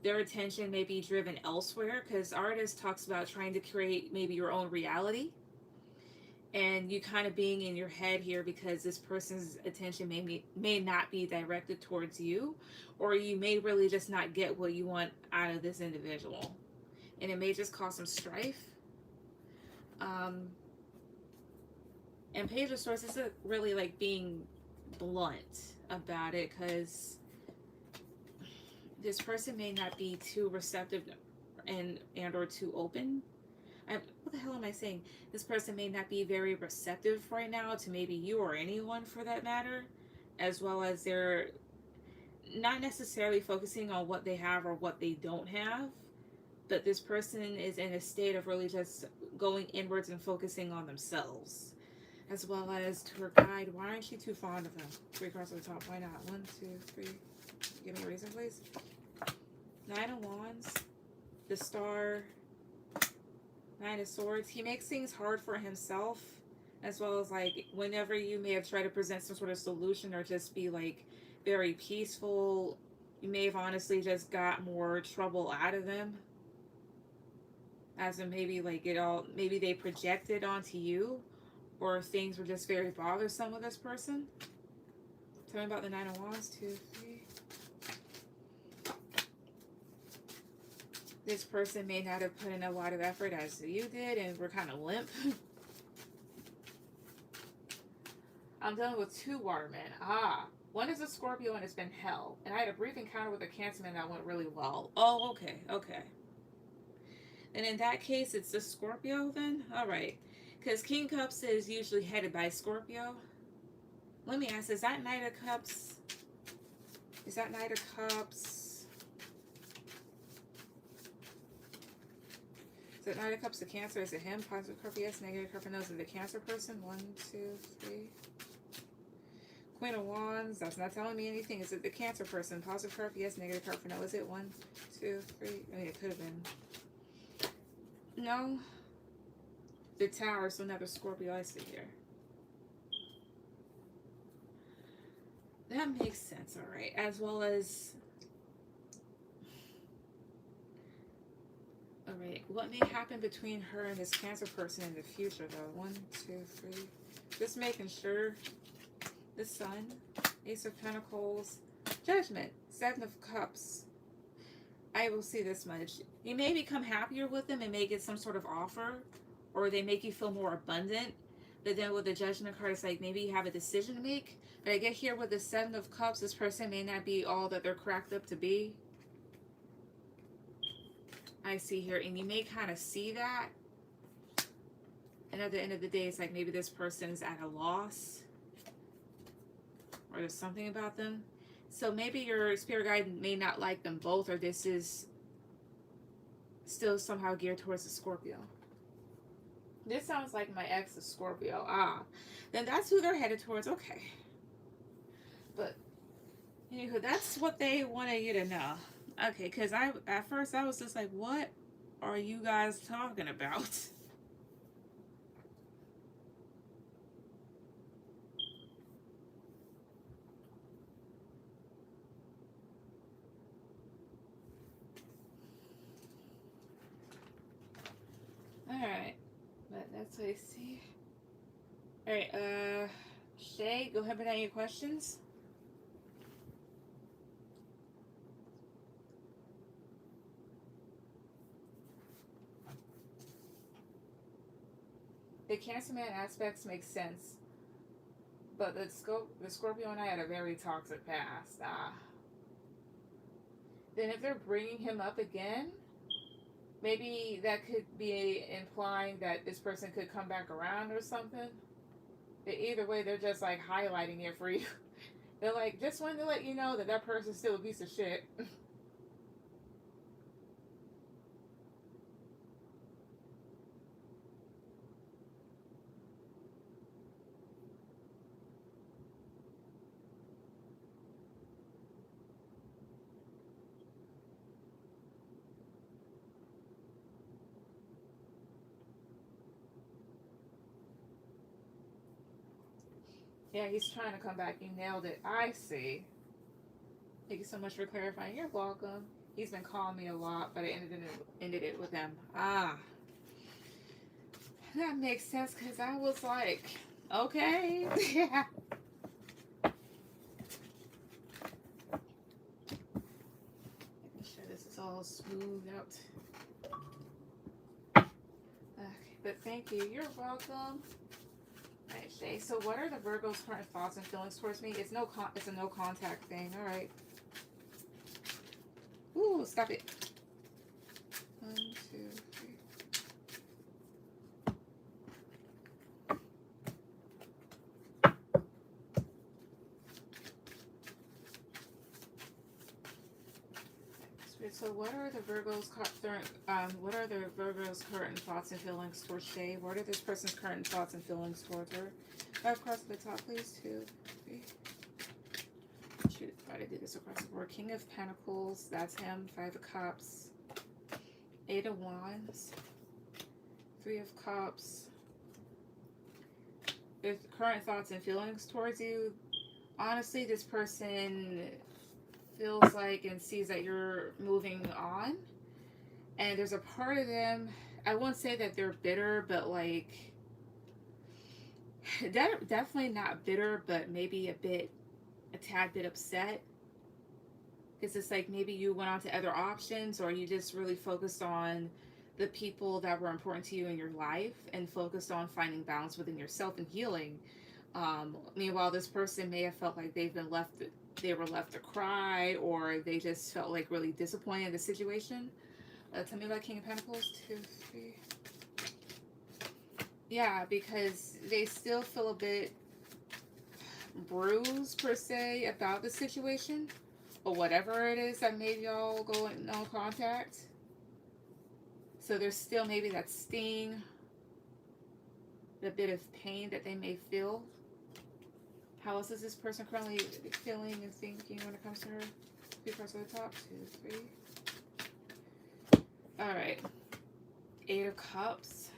Speaker 1: their attention may be driven elsewhere, because Artist talks about trying to create maybe your own reality, and you kind of being in your head here because this person's attention may not be directed towards you, or you may really just not get what you want out of this individual, and it may just cause some strife. And Page of Swords isn't really like being blunt about it, because this person may not be too receptive and or too open. What the hell am I saying? This person may not be very receptive right now to maybe you or anyone for that matter, as well as they're not necessarily focusing on what they have or what they don't have, but this person is in a state of really just going inwards and focusing on themselves. As well as tour guide. Why aren't you too fond of him? 3 cards at the top. Why not? 1, 2, 3. Give me a reason, please. 9 of Wands. The Star. 9 of Swords. He makes things hard for himself. As well as like whenever you may have tried to present some sort of solution or just be like very peaceful, you may have honestly just got more trouble out of them. As in maybe like maybe they projected onto you. Or things were just very bothersome with this person. Tell me about the 9 of Wands. 2, 3. This person may not have put in a lot of effort as you did and we're kind of limp. I'm dealing with 2 watermen. One is a Scorpio and it's been hell. And I had a brief encounter with a Cancerman that went really well. Oh, okay, okay. And in that case, it's the Scorpio then? Alright. Because King Cups is usually headed by Scorpio. Let me ask, is that Knight of Cups Is that Knight of Cups? Is it Knight of Cups the Cancer? Is it him? Positive card for yes, negative card for no. Is it the Cancer person? 1, 2, 3. Queen of Wands. That's not telling me anything. Is it the Cancer person? Positive card for yes, negative card for no. Is it 1, 2, 3? I mean, it could have been. No. The Tower, so another Scorpio I see here. That makes sense, alright. As well as... Alright, what may happen between her and this Cancer person in the future, though? 1, 2, 3. Just making sure. The Sun, Ace of Pentacles, Judgment, 7 of Cups. I will see this much. You may become happier with them and may get some sort of offer, or they make you feel more abundant. But then with the Judgment card, it's like maybe you have a decision to make. But I get here with the 7 of Cups, this person may not be all that they're cracked up to be. I see here, and you may kind of see that. And at the end of the day, it's like maybe this person is at a loss, or there's something about them. So maybe your spirit guide may not like them both, or this is still somehow geared towards the Scorpio. This sounds like my ex is Scorpio. Ah, then that's who they're headed towards. Okay. But anywho, that's what they wanted you to know. Okay, because at first I was just like, what are you guys talking about? Alright, but that's what I see. Alright, Shay, go ahead and put out your questions. The Cancer Man aspects make sense, but the Scorpio and I had a very toxic past. Then if they're bringing him up again, maybe that could be implying that this person could come back around or something. But either way, they're just like highlighting it for you. They're like, just wanted to let you know that that person's still a piece of shit. Yeah, he's trying to come back. You nailed it. I see. Thank you so much for clarifying. You're welcome. He's been calling me a lot, but I ended it with him. Ah. That makes sense, because I was like, okay. Yeah. Making sure this is all smoothed out. Okay, but thank you. You're welcome. Alright, Shay. So what are the Virgo's current thoughts and feelings towards me? It's it's a no contact thing. Alright. Ooh, stop it. 1, 2, 3. So what are the Virgo's current thoughts and feelings towards Shay? What are this person's current thoughts and feelings towards her? 5 across the top, please. 2, 3. Should try to do this across the board. King of Pentacles, that's him. 5 of Cups. 8 of Wands. 3 of Cups. The current thoughts and feelings towards you. Honestly, this person feels like and sees that you're moving on, and there's a part of them, I won't say that they're bitter, but like definitely not bitter, but maybe a tad bit upset, because it's like maybe you went on to other options, or you just really focused on the people that were important to you in your life and focused on finding balance within yourself and healing. Meanwhile, this person may have felt like they were left to cry, or they just felt like really disappointed in the situation. Tell me about King of Pentacles. 2, 3. Yeah, because they still feel a bit bruised, per se, about the situation. or whatever it is that made y'all go in no contact. So there's still maybe that sting, the bit of pain that they may feel. How else is this person currently feeling and thinking when it comes to her? 3 cards at the top. 2, 3. Alright. 8 of Cups.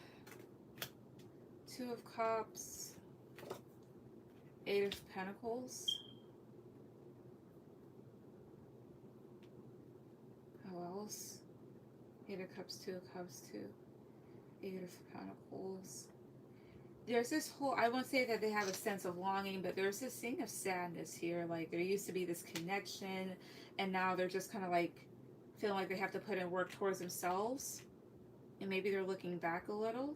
Speaker 1: 2 of Cups. 8 of Pentacles. How else? 8 of Cups, 2 of Cups, 2. 8 of Pentacles. There's this whole, I won't say that they have a sense of longing, but there's this thing of sadness here. Like, there used to be this connection, and now they're just kind of like feeling like they have to put in work towards themselves. And maybe they're looking back a little.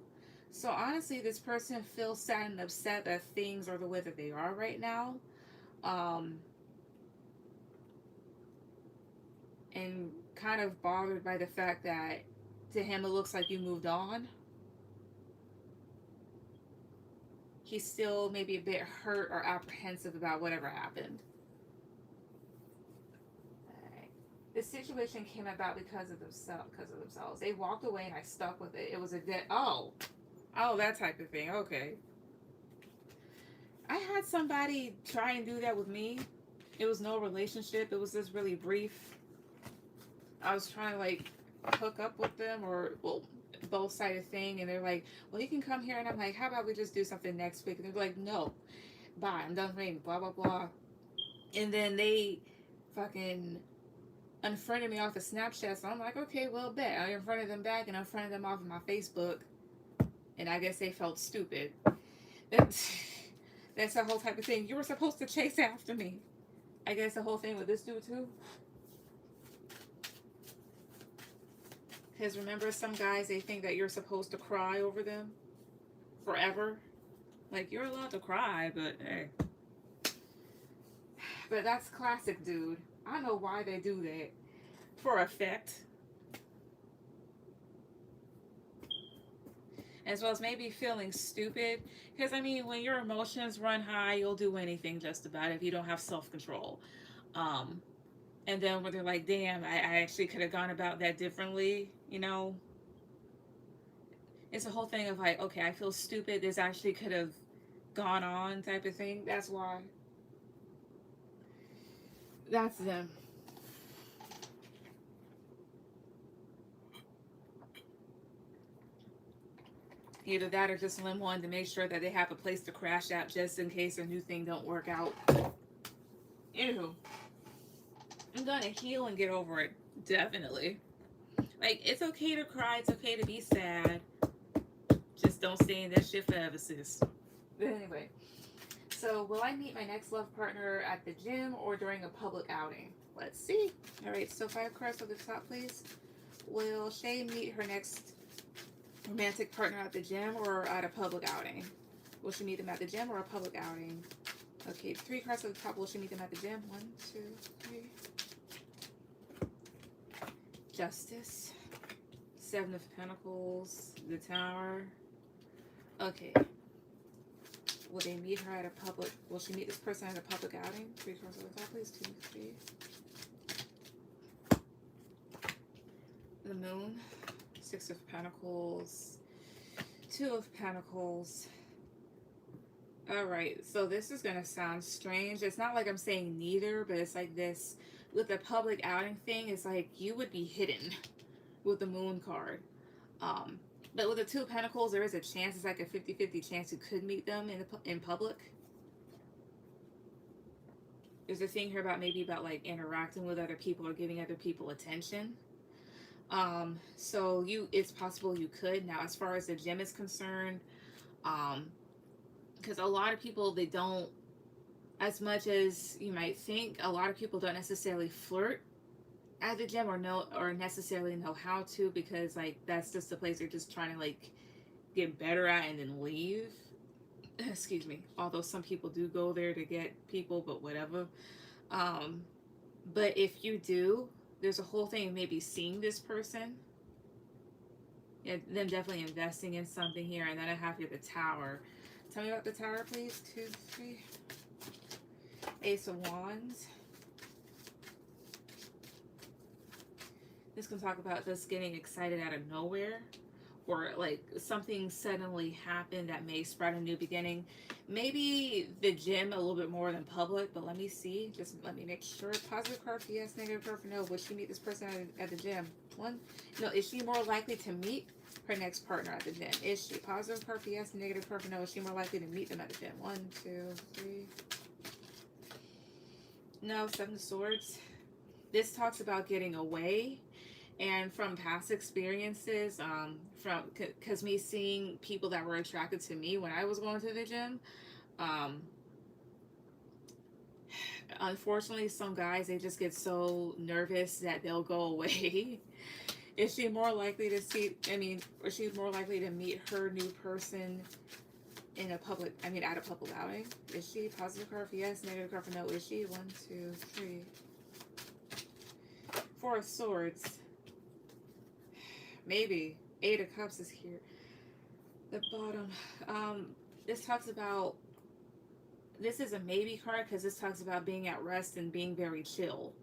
Speaker 1: So honestly, this person feels sad and upset that things are the way that they are right now. And kind of bothered by the fact that to him it looks like you moved on. He's still maybe a bit hurt or apprehensive about whatever happened. Alright. This situation came about because of themselves. They walked away and I stuck with it. It was a dead... Oh, that type of thing. Okay. I had somebody try and do that with me. It was no relationship. It was just really brief. I was trying to like hook up with them, or well, both-sided thing, and they're like, well, you can come here, and I'm like, how about we just do something next week? And they're like, no, bye, I'm done reading, blah blah blah. And then they fucking unfriended me off of Snapchat, so I'm like, okay, well, bet. I unfriended them back and unfriended them off of my Facebook, and I guess they felt stupid. That's the whole type of thing. You were supposed to chase after me. I guess the whole thing with this dude too. Because remember, some guys, they think that you're supposed to cry over them forever. Like, you're allowed to cry, but hey. But that's classic, dude. I know why they do that. For effect. As well as maybe feeling stupid. Because, I mean, when your emotions run high, you'll do anything just about it if you don't have self-control. And then when they're like, damn, I actually could have gone about that differently, you know? It's a whole thing of like, okay, I feel stupid. This actually could have gone on type of thing. That's why. That's them. Either that or just Lim wanted to make sure that they have a place to crash out just in case a new thing don't work out. Anywho. I'm gonna heal and get over it. Definitely. Like, it's okay to cry. It's okay to be sad. Just don't stay in that shit forever, sis. But anyway. So, will I meet my next love partner at the gym or during a public outing? Let's see. Alright, so 5 cards at the top, please. Will Shay meet her next romantic partner at the gym or at a public outing? Will she meet them at the gym or a public outing? Okay, 3 cards at the top. Will she meet them at the gym? 1, 2, 3. Justice. 7 of Pentacles. The Tower. Okay. Will they meet her at a public... Will she meet this person at a public outing? 3 cards at the top, please. 2, 3. The Moon. 6 of Pentacles. 2 of Pentacles. Alright, so this is going to sound strange. It's not like I'm saying neither, but it's like this. With the public outing thing, it's like you would be hidden with the Moon card. But with the 2 of Pentacles, there is a chance. It's like a 50-50 chance you could meet them in public. There's a thing here about maybe about like interacting with other people or giving other people attention. So it's possible you could. Now, as far as the gym is concerned, because a lot of people, they don't, as much as you might think, a lot of people don't necessarily flirt at the gym or necessarily know how to, because like that's just the place they're just trying to like get better at and then leave. Excuse me. Although some people do go there to get people, but whatever. But if you do, there's a whole thing of maybe seeing this person. Yeah, them definitely investing in something here. And then I have here the Tower. Tell me about the Tower, please. 2, 3. Ace of Wands. This can talk about just getting excited out of nowhere, or like something suddenly happened that may spread a new beginning. Maybe the gym a little bit more than public, but let me see. Just let me make sure. Positive card for yes, negative card for no. Would she meet this person at the gym? One. No. Is she more likely to meet her next partner at the gym? Is she? Positive card for yes, negative card for no. Is she more likely to meet them at the gym? 1, 2, 3. No. 7 of Swords. This talks about getting away. And from past experiences, from because me seeing people that were attracted to me when I was going to the gym, um, unfortunately, some guys, they just get so nervous that they'll go away. Is she more likely to see? I mean, or she's more likely to meet her new person in a public? I mean, at a public outing. Is she? Positive card for yes, negative card for no. Is she? 1, 2, 3. 4 of Swords. Maybe. 8 of Cups is here. The bottom. This talks about. This is a maybe card because this talks about being at rest and being very chill.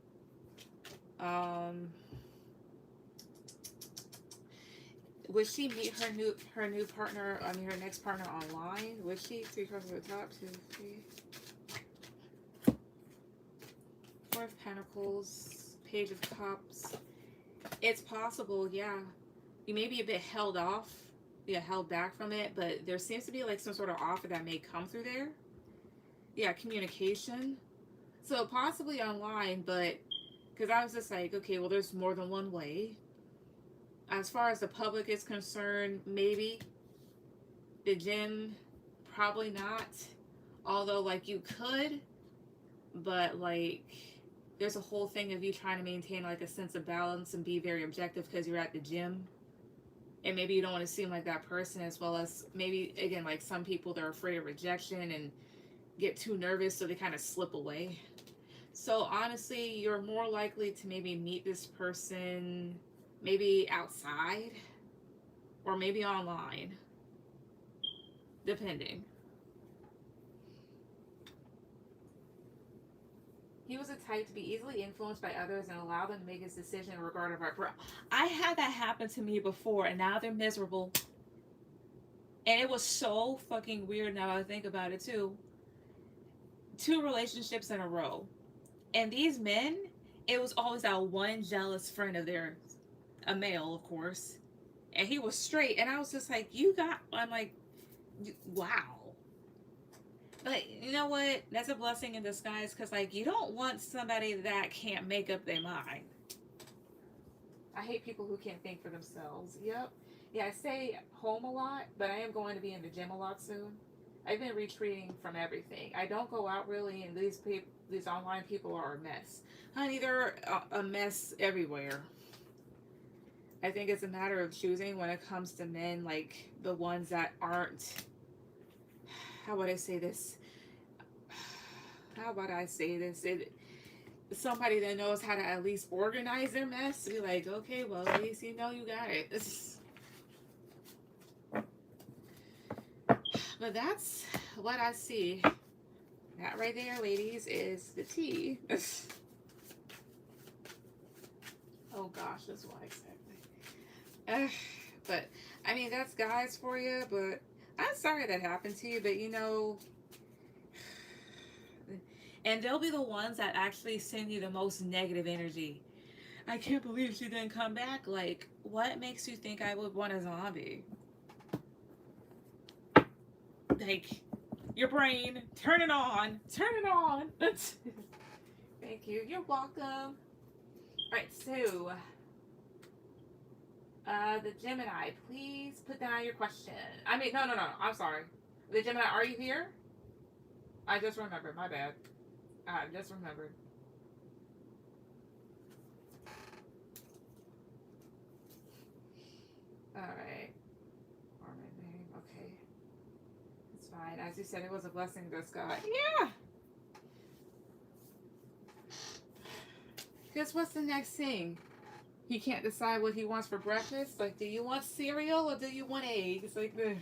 Speaker 1: Would she meet her new partner? I mean, her next partner online? Would she? 3 cards at the top. 2, 3. 4 of Pentacles. Page of Cups. It's possible, yeah. You may be a bit held off, yeah, held back from it, but there seems to be like some sort of offer that may come through there. Yeah, communication. So possibly online, but because I was just like, okay, well, there's more than one way. As far as the public is concerned, maybe. The gym, probably not. Although, like, you could, but like, there's a whole thing of you trying to maintain like a sense of balance and be very objective because you're at the gym. And maybe you don't want to seem like that person, as well as maybe, again, like some people, they're afraid of rejection and get too nervous, so they kind of slip away. So honestly, you're more likely to maybe meet this person maybe outside or maybe online, depending. He was a type to be easily influenced by others and allow them to make his decision in regard of our bro. I had that happen to me before, and now they're miserable. And it was so fucking weird now I think about it too. 2 relationships in a row. And these men, it was always that one jealous friend of theirs. A male, of course. And he was straight. And I was just like, I'm like, wow. But you know what? That's a blessing in disguise because, like, you don't want somebody that can't make up their mind. I hate people who can't think for themselves. Yep. Yeah, I stay home a lot, but I am going to be in the gym a lot soon. I've been retreating from everything. I don't go out really, and these online people are a mess. Honey, they're a mess everywhere. I think it's a matter of choosing when it comes to men, like the ones that aren't. How would I say this? How about I say this? Somebody that knows how to at least organize their mess. Be like, okay, well, at least you know you got it. But that's what I see. That right there, ladies, is the tea. Oh gosh, that's why exactly. But I mean, that's guys for you. But I'm sorry that happened to you. But you know, and they'll be the ones that actually send you the most negative energy. I can't believe she didn't come back. Like, what makes you think I would want a zombie? Like, your brain, turn it on. Turn it on. Thank you. You're welcome. Alright, so the Gemini, please put down your question. I mean, no. I'm sorry. The Gemini, are you here? I just remembered. My bad. I just remembered. Alright. Or my name. Okay. It's fine. As you said, it was a blessing in disguise. Yeah! Because what's the next thing? He can't decide what he wants for breakfast? Like, do you want cereal or do you want eggs? Like, ugh.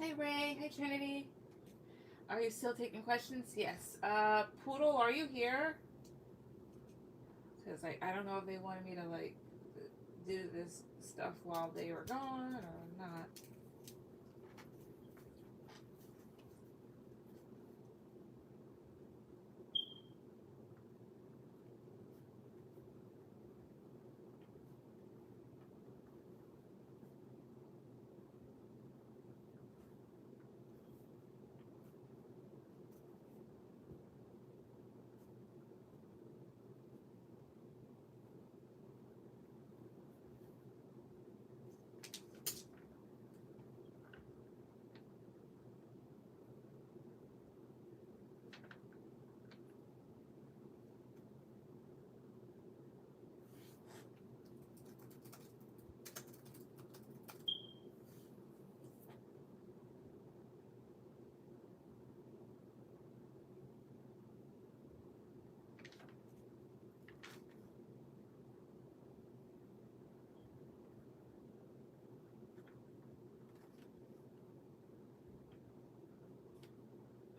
Speaker 1: Hey Ray, hey Trinity. Are you still taking questions? Yes. Poodle, are you here? Because like I don't know if they wanted me to like do this stuff while they were gone or not.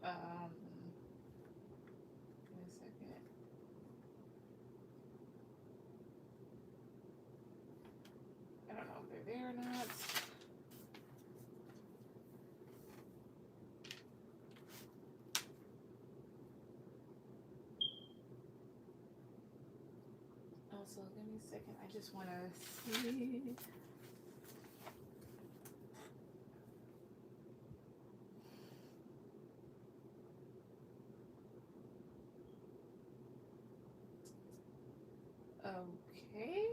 Speaker 1: Give me a second. I don't know if they're there or not. Also, give me a second. I just want to see. Okay.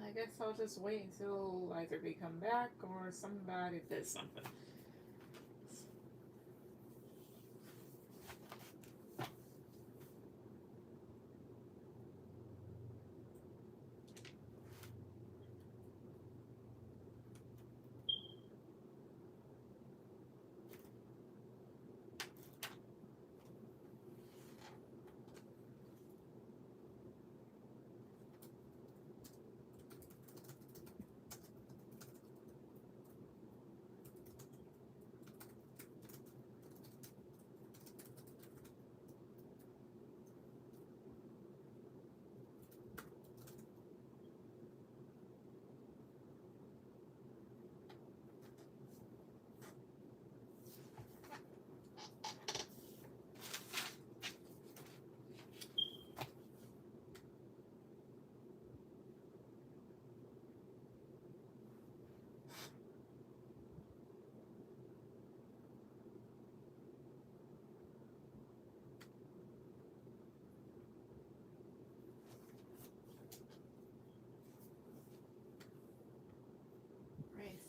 Speaker 1: I guess I'll just wait until either they come back or somebody does something.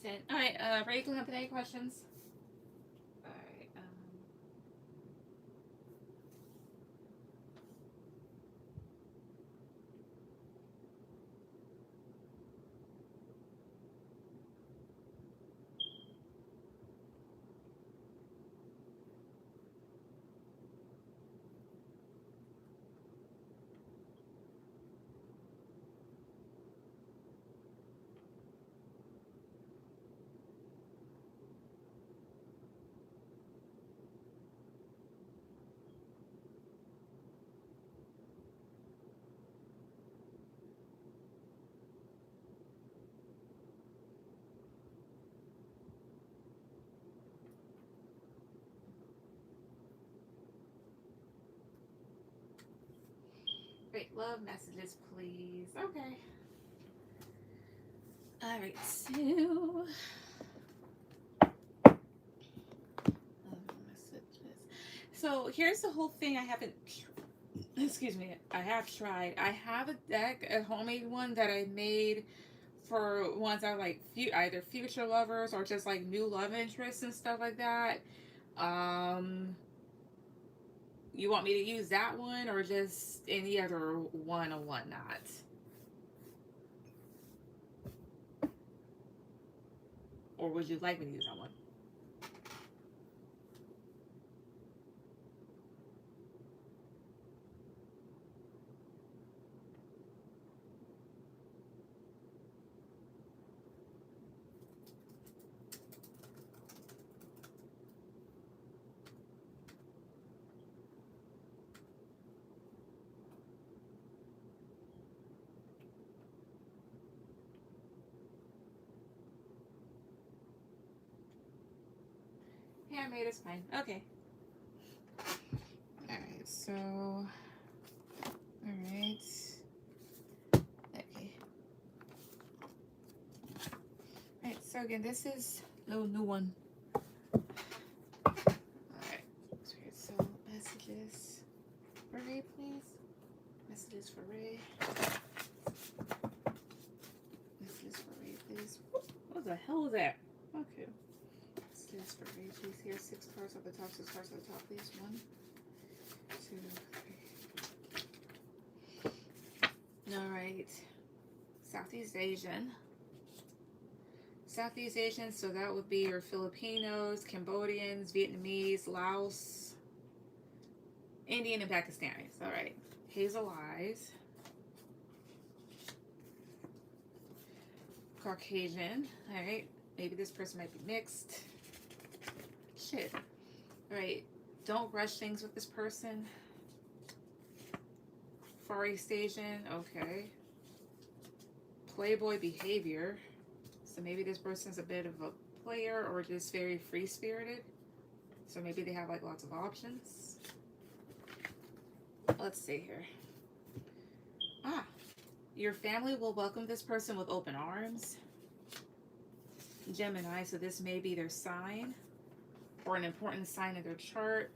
Speaker 1: Right. All right. Ray, can I have any questions? All right. Great. Love messages, please. Okay. All right. So. Messages. So here's the whole thing. I haven't. Excuse me. I have tried. I have a deck, a homemade one that I made for ones that are like either future lovers or just like new love interests and stuff like that. Um, you want me to use that one or just any other one or whatnot? Or would you like me to use that one? Handmade is fine. Okay. Alright, so... Alright. Okay. Alright, so again, this is a little new one. Alright. So, messages for Ray, please. Messages for Ray. Messages for Ray, please. What the hell is that? Okay. Messages for Ray, please. Here, 6 cards at the top, 6 cards at the top, please. 1, 2, 3. Alright. Southeast Asian. Southeast Asian, so that would be your Filipinos, Cambodians, Vietnamese, Laos, Indian, and Pakistanis. Alright. Hazel eyes. Caucasian. Alright. Maybe this person might be mixed. Shit. Alright. Don't rush things with this person. Far East Asian. Okay. Playboy behavior. So maybe this person's a bit of a player or just very free-spirited. So maybe they have like lots of options. Let's see here. Ah, your family will welcome this person with open arms. Gemini, so this may be their sign or an important sign of their chart.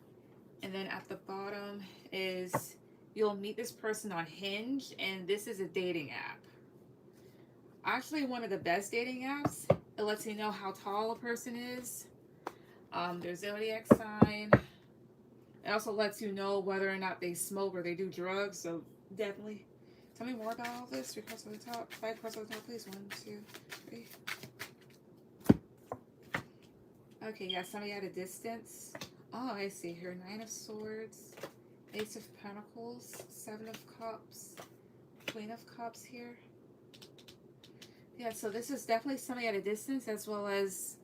Speaker 1: And then at the bottom is you'll meet this person on Hinge, and this is a dating app. Actually, one of the best dating apps. It lets you know how tall a person is, their zodiac sign. It also lets you know whether or not they smoke or they do drugs. So definitely, tell me more about all this. 3 cards on the top, 5 cards on the top, please. 1, 2, 3. Okay, yeah, somebody at a distance. Oh, I see here. 9 of Swords, Ace of Pentacles, 7 of Cups, Queen of Cups here. Yeah, so this is definitely somebody at a distance, as well as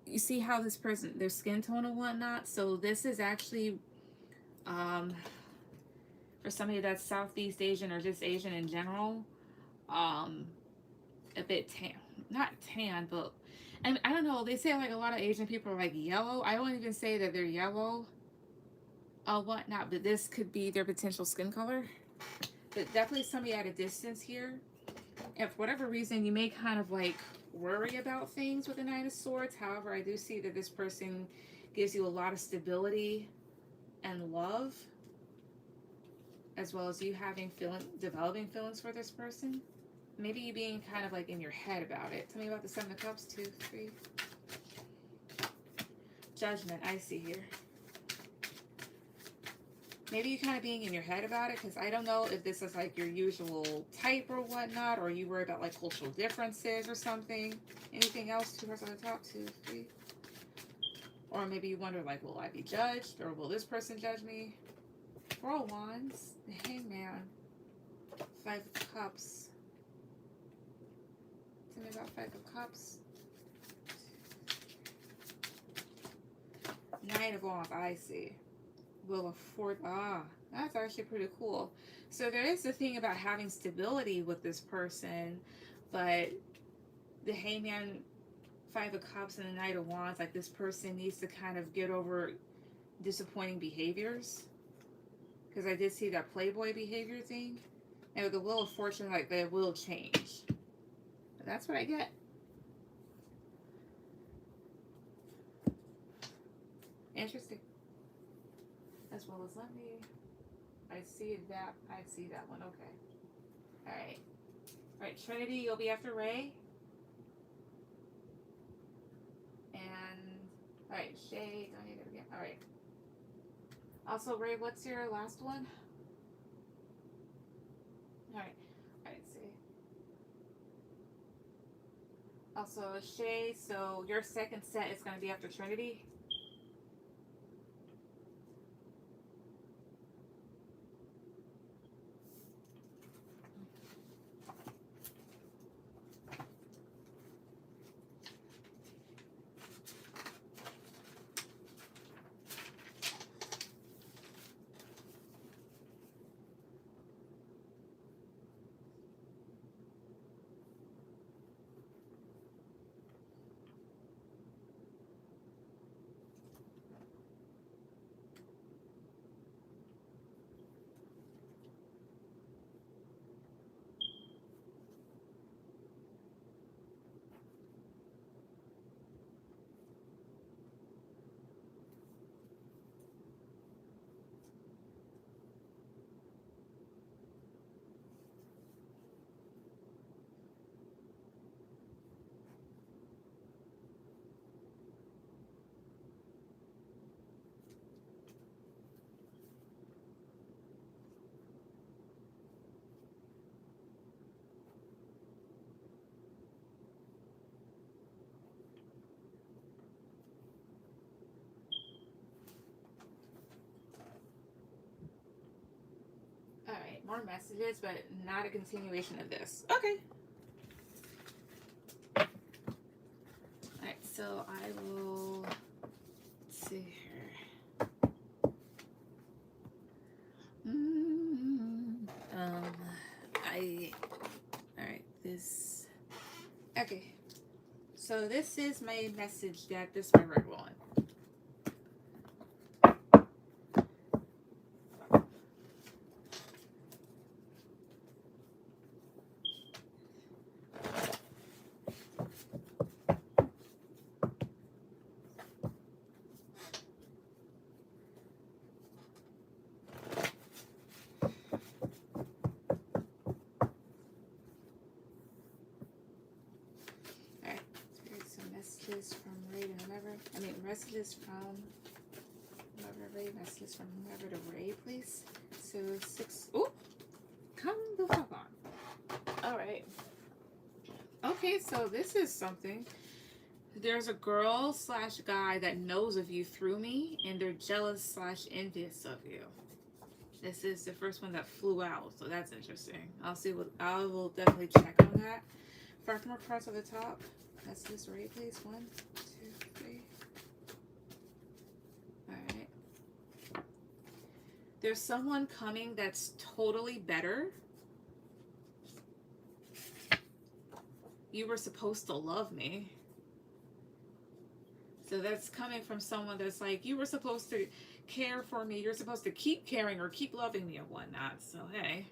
Speaker 1: you see how this person, their skin tone and whatnot. So this is actually for somebody that's Southeast Asian or just Asian in general, a bit tan, not tan, but I don't know. They say like a lot of Asian people are like yellow. I won't even say that they're yellow or whatnot, but this could be their potential skin color. But definitely somebody at a distance here. And for whatever reason, you may kind of like worry about things with the 9 of Swords. However, I do see that this person gives you a lot of stability and love, as well as you having developing feelings for this person. Maybe you being kind of like in your head about it. Tell me about the 7 of Cups. 2, 3. Judgment, I see here. Maybe you kind of being in your head about it, because I don't know if this is like your usual type or whatnot, or you worry about like cultural differences or something. Anything else? 2 cards on the top. 2, 3. Or maybe you wonder like, will I be judged, or will this person judge me? 4 of Wands, the Hangman, 5 of Cups. Tell me about 5 of Cups. 9 of Wands, I see. Will afford, that's actually pretty cool. So there is the thing about having stability with this person, but the Hangman, 5 of Cups, and the Knight of Wands, like this person needs to kind of get over disappointing behaviors, because I did see that Playboy behavior thing, and with the Wheel of Fortune, like they will change. But that's what I get. Interesting. As well as I see that one. Okay. All right, Trinity, you'll be after Ray. And all right, Shay, don't need it again. All right. Also, Ray, what's your last one? All right, see. Also, Shay, so your second set is going to be after Trinity. more messages, but not a continuation of this. Okay. Alright, so I will see here. Alright, this. Okay. So this is my message that this is my red one. Messages from Ray to whomever. Messages from whomever Ray. Messages from whomever to Ray, please. So 6. Oh, come the fuck on. All right. Okay, so this is something. There's a girl / guy that knows of you through me, and they're jealous / envious of you. This is the first one that flew out, so that's interesting. I will definitely check on that. 5 more cards at the top. That's this right, please. 1, 2, 3. Alright. There's someone coming that's totally better. You were supposed to love me. So that's coming from someone that's like, you were supposed to care for me. You're supposed to keep caring or keep loving me and whatnot. So, hey.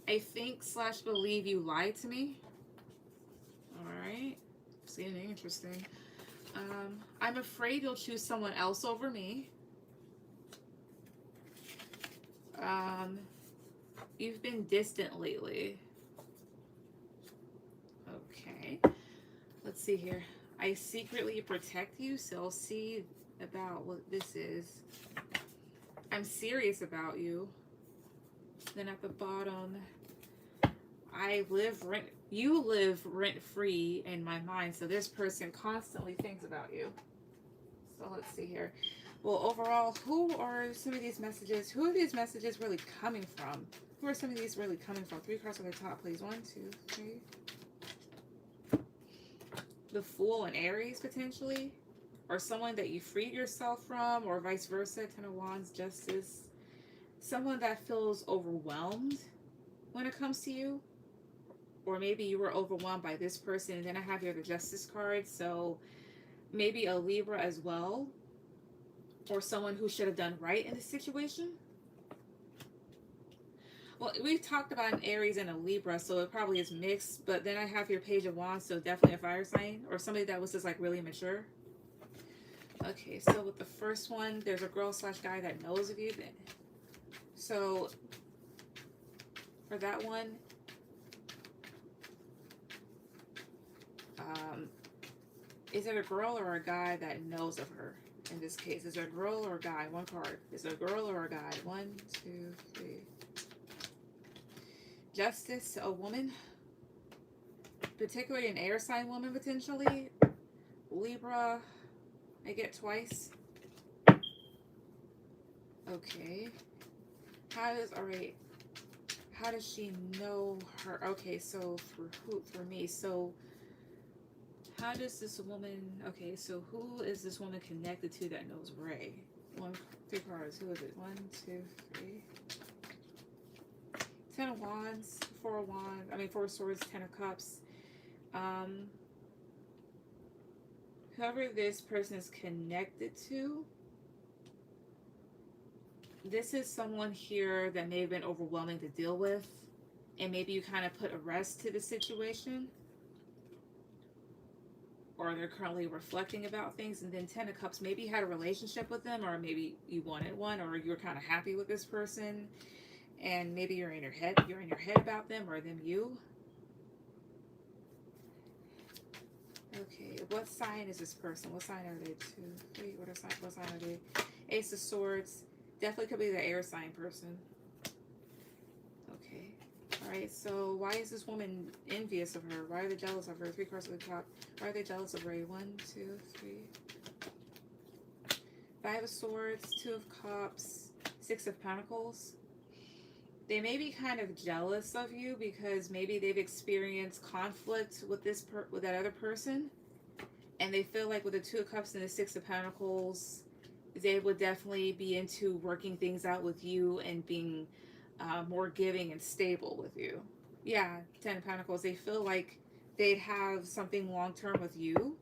Speaker 1: I think / believe you lied to me. Alright. Seeing interesting. I'm afraid you'll choose someone else over me. You've been distant lately. Okay. Let's see here. I secretly protect you, so I'll see about what this is. I'm serious about you. Then at the bottom, you live rent-free in my mind, so this person constantly thinks about you. So let's see here. Well, overall, who are some of these messages? Who are these messages really coming from? Who are some of these really coming from? 3 cards on the top, please. 1, 2, 3. The Fool and Aries, potentially. Or someone that you freed yourself from, or vice versa. 10 of Wands, Justice. Someone that feels overwhelmed when it comes to you. Or maybe you were overwhelmed by this person, and then I have here the Justice card, so maybe a Libra as well, or someone who should have done right in this situation. Well, we've talked about an Aries and a Libra, so it probably is mixed, but then I have your Page of Wands, so definitely a fire sign, or somebody that was just like really mature. Okay, so with the first one, there's a girl / guy that knows of you. So for that one, is it a girl or a guy that knows of her? In this case, is it a girl or a guy? 1 card. Is it a girl or a guy? 1, 2, 3. Justice, a woman. Particularly an air sign woman, potentially. Libra, I get twice. Okay. How does she know her? Okay, so for me. So how does this woman, okay, so who is this woman connected to that knows Ray? 3 cards. Who is it? 1, 2, 3. 10 of Wands, 4 of Wands, 4 of Swords, 10 of Cups. Whoever this person is connected to, this is someone here that may have been overwhelming to deal with, and maybe you kind of put a rest to the situation, or they're currently reflecting about things. And then 10 of Cups, maybe you had a relationship with them, or maybe you wanted one, or you're kind of happy with this person, and maybe you're in your head about them, or them you. Okay, what sign is this person? What sign are they? 2, 3. What sign are they? Ace of Swords. Definitely could be the air sign person. Okay. Alright, so why is this woman envious of her? Why are they jealous of her? 3 cards at the top. Why are they jealous of Ray? 1, 2, 3. 5 of Swords, 2 of Cups, 6 of Pentacles. They may be kind of jealous of you because maybe they've experienced conflict with with that other person, and they feel like with the Two of Cups and the Six of Pentacles, they would definitely be into working things out with you and being more giving and stable with you. Yeah, Ten of Pentacles. They feel like they'd have something long term with you,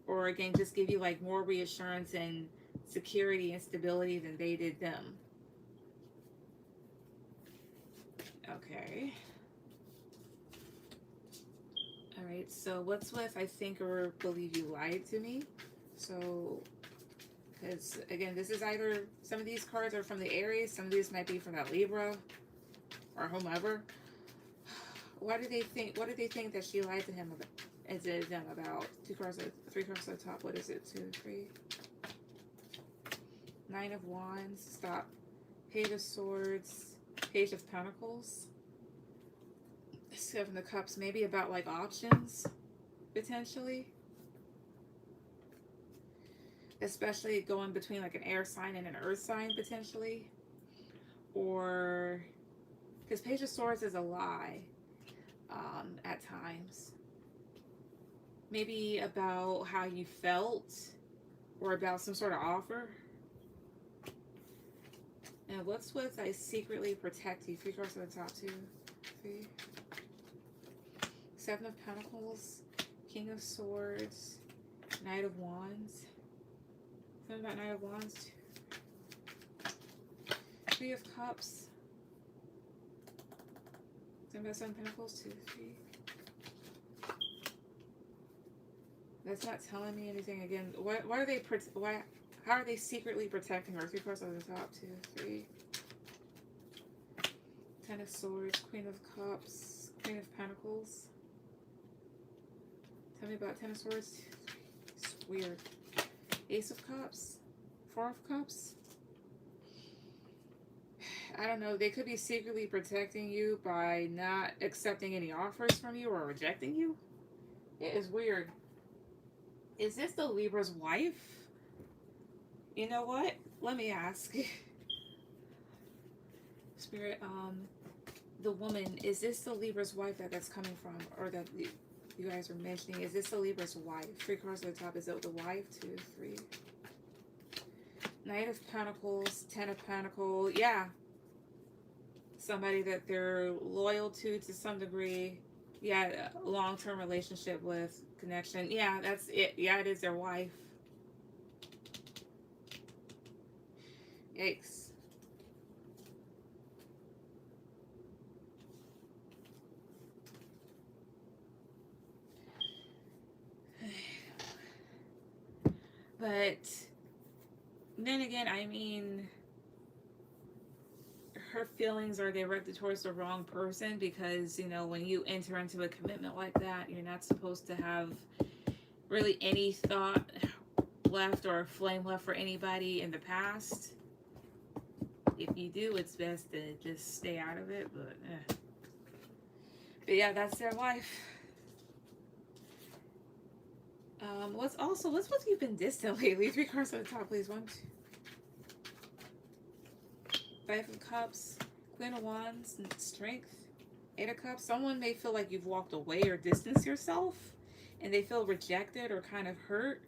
Speaker 1: or again, just give you like more reassurance and security and stability than they did them. Okay. All right. So what's with I think or believe you lied to me? So, because again, this is either some of these cards are from the Aries, some of these might be from that Libra or whomever. What do they think? What do they think that she lied to him about? Is it them about? Two cards, three cards at the top. What is it? 2, 3. Nine of Wands. Stop. Page of Swords. Page of Pentacles. Seven of Cups. Maybe about like options, potentially. Especially going between like an air sign and an earth sign, potentially. Or, because Page of Swords is a lie at times. Maybe about how you felt or about some sort of offer. And what's with I secretly protect you? 3 cards at the top, 2, 3. Seven of Pentacles, King of Swords, Knight of Wands. Something about Knight of Wands. 3 of Cups. Something about Seven of Pentacles, 2, 3. That's not telling me anything again. What are they? How are they secretly protecting her? 3 cards at the top, 2, 3. Ten of Swords, Queen of Cups, Queen of Pentacles. Tell me about Ten of Swords. 2, 3. It's weird. Ace of Cups, 4 of Cups. I don't know. They could be secretly protecting you by not accepting any offers from you or rejecting you. It is weird. Is this the Libra's wife? You know what? Let me ask. Spirit, the woman, is this the Libra's wife that's coming from, or that you guys are mentioning? Is this the Libra's wife? 3 cards at the top. Is it the wife? 2, 3. Knight of Pentacles, 10 of Pentacles. Yeah. Somebody that they're loyal to some degree. Yeah, long-term relationship with, connection. Yeah, that's it. Yeah, it is their wife. Yikes. But then again, I mean, her feelings are directed towards the wrong person because, you know, when you enter into a commitment like that, you're not supposed to have really any thought left or flame left for anybody in the past. If you do, it's best to just stay out of it. But yeah, that's their life. What's with you been distant lately? 3 cards at the top, please. 1, 2. 5 of Cups, Queen of Wands, Strength, 8 of Cups. Someone may feel like you've walked away or distanced yourself, and they feel rejected or kind of hurt.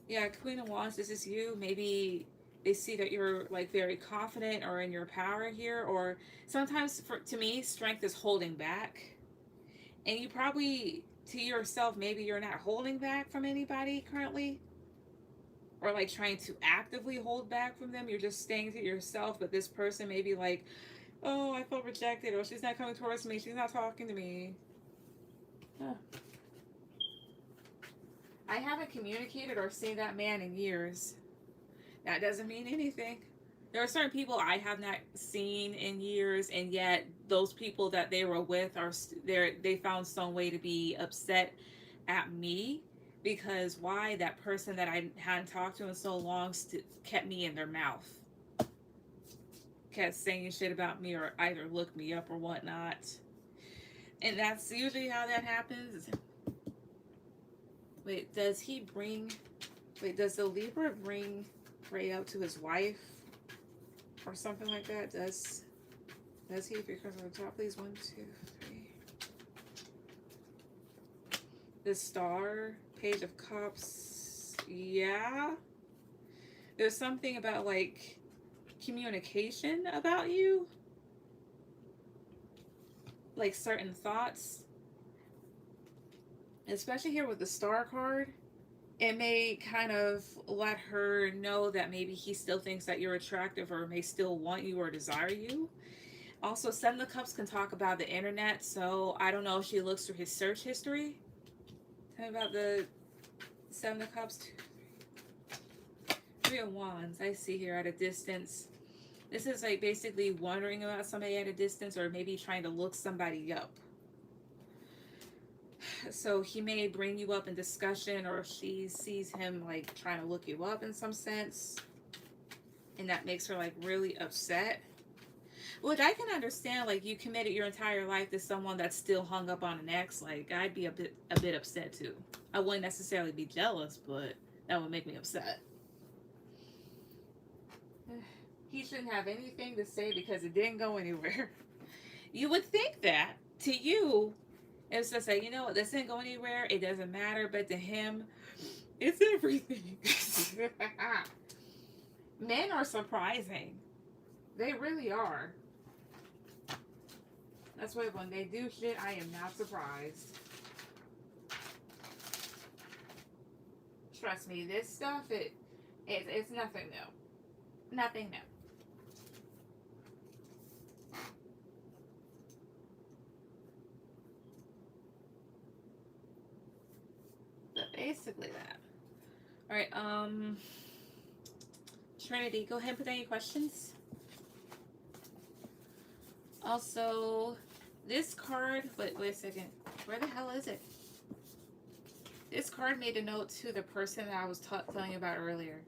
Speaker 1: Yeah, Queen of Wands, this is you. Maybe they see that you're like very confident or in your power here, or sometimes to me, strength is holding back. And you probably, to yourself, maybe you're not holding back from anybody currently, or like trying to actively hold back from them. You're just staying to yourself, but this person may be like, oh, I felt rejected, or she's not coming towards me, she's not talking to me. Huh. I haven't communicated or seen that man in years. That doesn't mean anything. There are certain people I have not seen in years, and yet those people that they were with are they found some way to be upset at me because why? That person that I hadn't talked to in so long kept me in their mouth, kept saying shit about me or either looked me up or whatnot, and that's usually how that happens. Wait, does the Libra bring Ray up to his wife? Or something like that. Does he? Because on the top, please. 1, 2, 3. The Star, Page of Cups. Yeah. There's something about like communication about you, like certain thoughts, especially here with the Star card. It may kind of let her know that maybe he still thinks that you're attractive or may still want you or desire you. Also, Seven of Cups can talk about the internet, so I don't know if she looks through his search history. Tell me about the Seven of Cups. 3 of Wands, I see here at a distance. This is like basically wondering about somebody at a distance or maybe trying to look somebody up. So he may bring you up in discussion, or she sees him like trying to look you up in some sense. And that makes her like really upset. Which I can understand, like you committed your entire life to someone that's still hung up on an ex. Like I'd be a bit upset too. I wouldn't necessarily be jealous, but that would make me upset. He shouldn't have anything to say because it didn't go anywhere. You would think that to you, it's just like, you know what, this didn't go anywhere, it doesn't matter, but to him, it's everything. Men are surprising. They really are. That's why when they do shit, I am not surprised. Trust me, this stuff, it's nothing new. Nothing new. But basically that. Alright, Trinity, go ahead and put down your questions. Also, this card, wait a second. Where the hell is it? This card made a note to the person that I was telling you about earlier.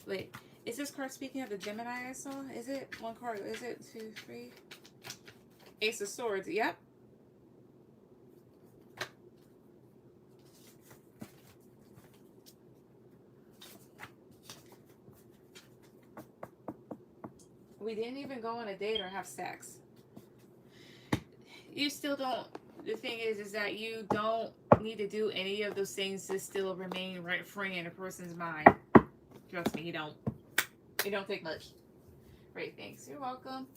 Speaker 1: Wait, is this card speaking of the Gemini I saw? Is it one card? Is it 2, 3? Ace of Swords, yep. We didn't even go on a date or have sex. You still don't, the thing is that you don't need to do any of those things to still remain rent-free in a person's mind. Trust me, you don't. It don't take much. Great, thanks. You're welcome.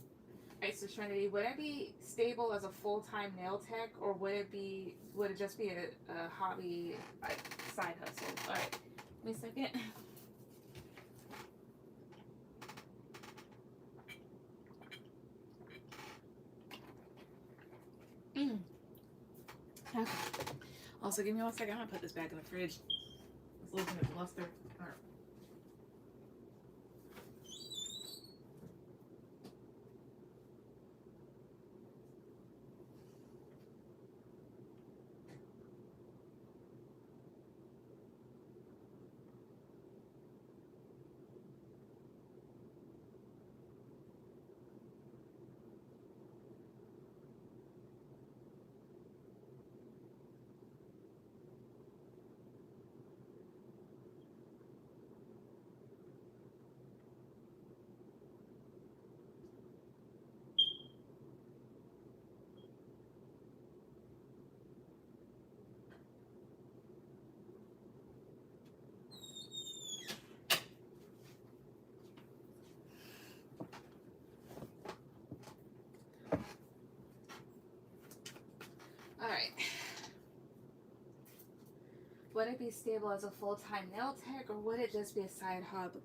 Speaker 1: Alright, so Trinity, would I be stable as a full-time nail tech, or would it just be a hobby, like, side hustle? Alright, give me a second. Okay. Also, give me 1 second. I'm gonna put this back in the fridge. It's losing its luster. All right. Would it be stable as a full-time nail tech, or would it just be a side hobby?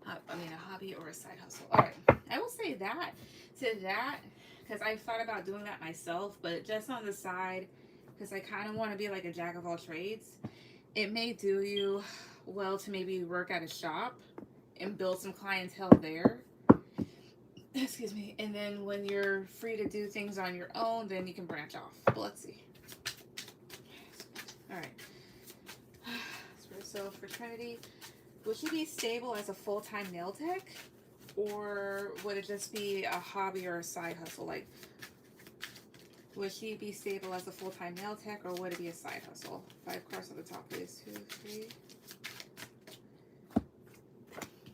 Speaker 1: A hobby or a side hustle. All right, I will say that to that, because I thought about doing that myself, but just on the side, because I kind of want to be like a jack of all trades. It may do you well to maybe work at a shop and build some clientele there. Excuse me. And then when you're free to do things on your own, then you can branch off. But let's see. All right. So for Trinity, would she be stable as a full-time nail tech, or would it just be a hobby or a side hustle? Like, would she be stable as a full-time nail tech, or would it be a side hustle? 5 cards on the top, please. 2, 3.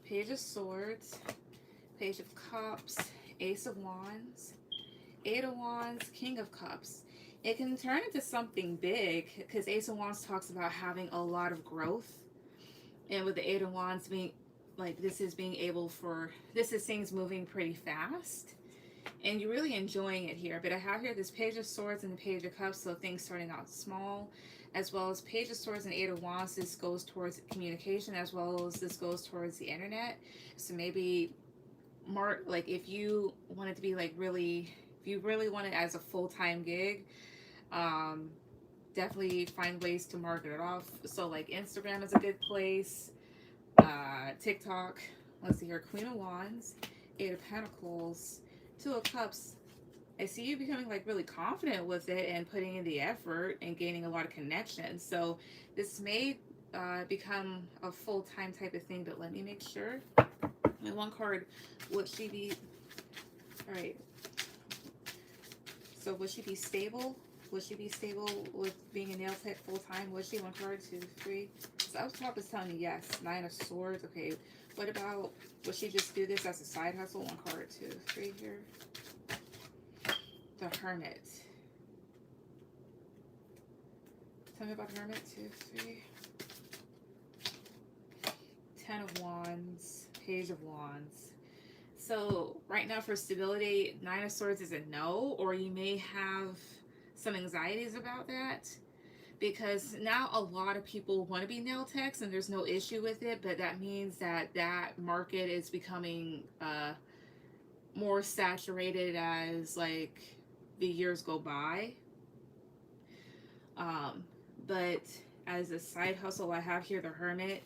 Speaker 1: Page of Swords, Page of Cups, Ace of Wands, Eight of Wands, King of Cups. It can turn into something big because Ace of Wands talks about having a lot of growth. And with the Eight of Wands being like, this is things moving pretty fast. And you're really enjoying it here. But I have here this Page of Swords and the Page of Cups, so things starting out small, as well as Page of Swords and Eight of Wands. This goes towards communication, as well as this goes towards the internet. So maybe like if you want it to be like really, if you really want it as a full-time gig, definitely find ways to market it off. So like Instagram is a good place, TikTok. Let's see here, Queen of Wands, Eight of Pentacles, Two of Cups. I see you becoming like really confident with it and putting in the effort and gaining a lot of connections. So this may become a full-time type of thing, but let me make sure. And one card, would she be, all right, so would she be stable? Would she be stable with being a nail tech full-time? Was she? One card, two, three. So up top is telling me yes. Nine of Swords. Okay, what about, would she just do this as a side hustle? One card, two, three here. The Hermit. Tell me about Hermit, two, three. Ten of Wands, Page of Wands. So right now for stability, Nine of Swords is a no, or you may have some anxieties about that, because now a lot of people want to be nail techs and there's no issue with it, but that means that that market is becoming more saturated as like the years go by. But as a side hustle, I have here the Hermit.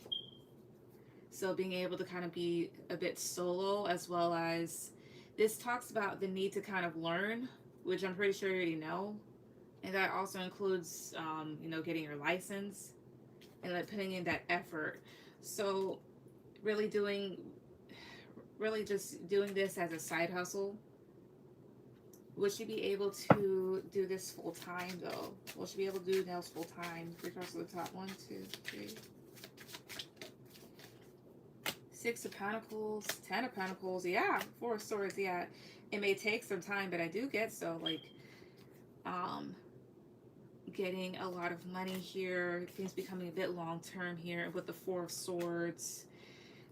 Speaker 1: So being able to kind of be a bit solo, as well as this talks about the need to kind of learn, which I'm pretty sure you already know. And that also includes, you know, getting your license and like putting in that effort. So really just doing this as a side hustle. Would she be able to do this full time though? Will she be able to do nails full time? Three cards to the top. One, two, three. Six of Pentacles, Ten of Pentacles, yeah. Four of Swords, yeah. It may take some time, but I do get so like getting a lot of money here. Things becoming a bit long term here with the Four of Swords.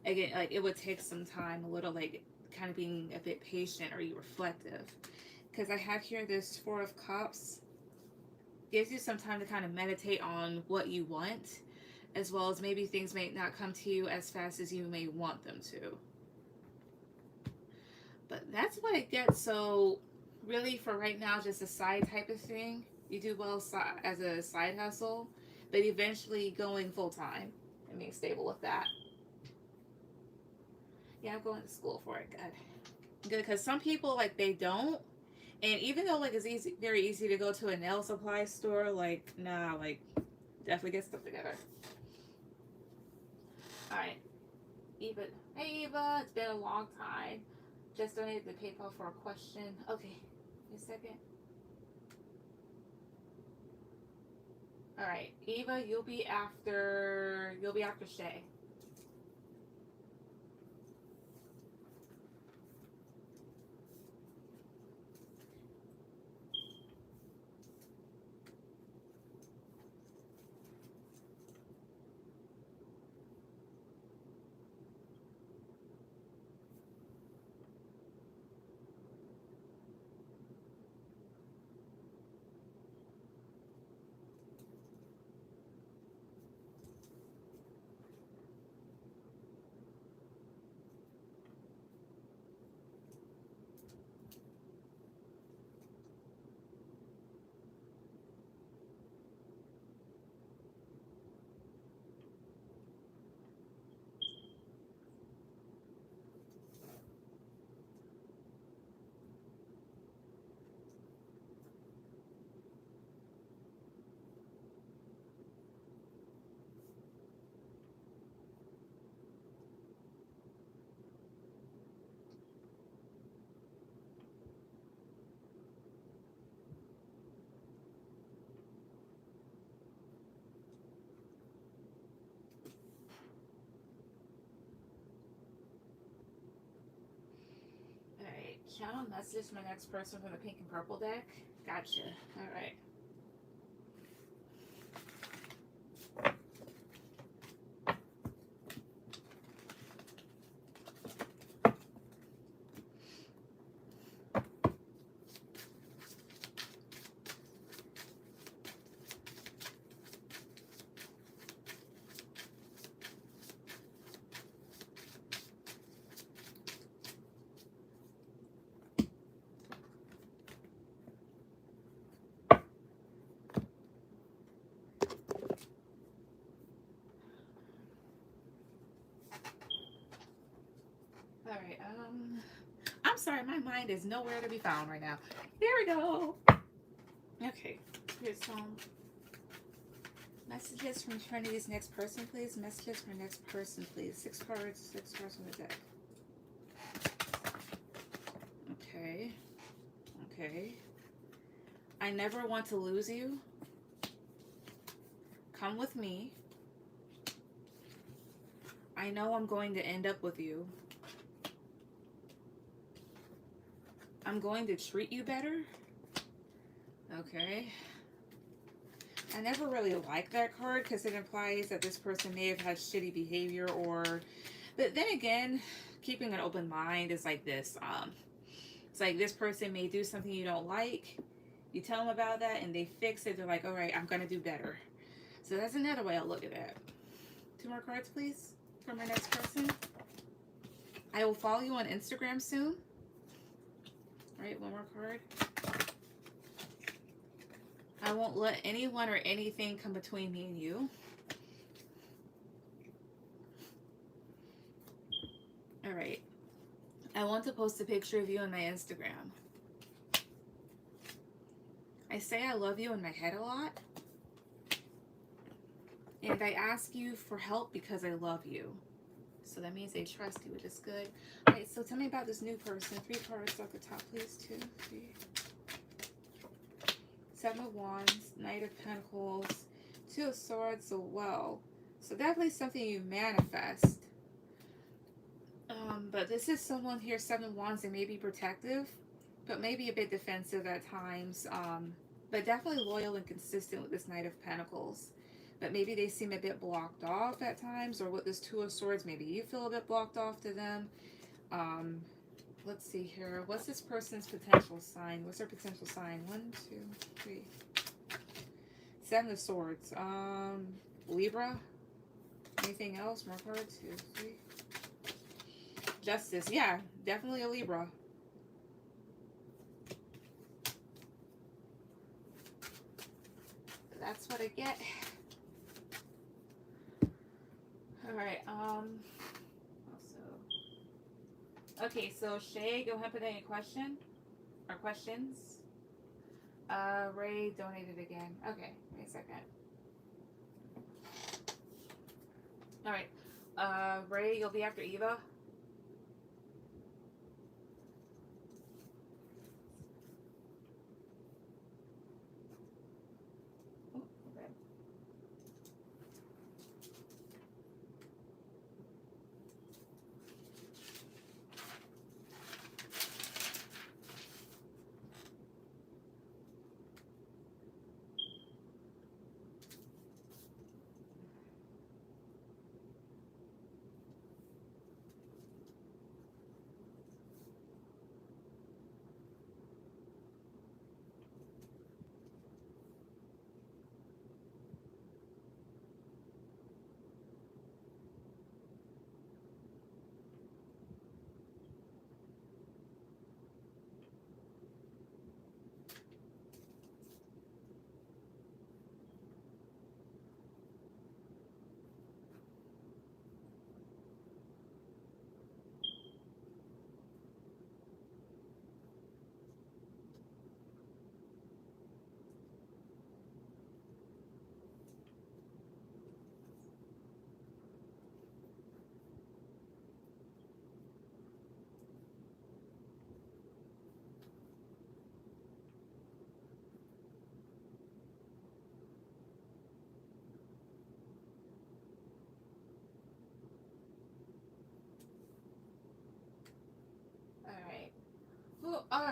Speaker 1: Again, like it would take some time, a little like kind of being a bit patient or reflective. Because I have here this Four of Cups. Gives you some time to kind of meditate on what you want, as well as maybe things may not come to you as fast as you may want them to. But that's what I get. So really for right now, just a side type of thing. You do well as a side hustle, but eventually going full time and being stable with that. Yeah, I'm going to school for it. Good. Good, because some people, like, they don't. And even though, like, it's easy, very easy to go to a nail supply store, like, nah, like, definitely get stuff together. Alright. Eva. Hey, Eva. It's been a long time. Just donated the PayPal for a question. Okay. Give me a second. Alright. Eva, you'll be after Shay. Channel message my next person from the pink and purple deck. Gotcha. All right. All right. I'm sorry, my mind is nowhere to be found right now. There we go. Okay. Here's some messages from Trinity's next person, please. Messages for next person, please. 6 cards, 6 cards from the deck. Okay. Okay. I never want to lose you. Come with me. I know I'm going to end up with you. I'm going to treat you better. Okay. I never really liked that card because it implies that this person may have had shitty behavior, or... But then again, keeping an open mind is like this. It's like this person may do something you don't like. You tell them about that and they fix it. They're like, all right, I'm going to do better. So that's another way I'll look at that. 2 more cards, please, for my next person. I will follow you on Instagram soon. All right, 1 more card. I won't let anyone or anything come between me and you. All right. I want to post a picture of you on my Instagram. I say I love you in my head a lot. And I ask you for help because I love you. So that means they trust you, which is good. All right, so tell me about this new person. 3 cards off the top, please. 2, 3. 7 of Wands, Knight of Pentacles, 2 of Swords, so well. So definitely something you manifest. But this is someone here, 7 of Wands, they may be protective, but maybe a bit defensive at times. But definitely loyal and consistent with this Knight of Pentacles. But maybe they seem a bit blocked off at times, or with this 2 of Swords, maybe you feel a bit blocked off to them. Let's see here. What's this person's potential sign? What's their potential sign? 1, 2, 3. 7 of Swords. Libra. Anything else? More cards? 2, 3. Justice. Yeah, definitely a Libra. That's what I get. All right. Okay, so Shay, go ahead and put any question or questions. Ray donated again. Okay, wait a second. All right. Ray, you'll be after Eva.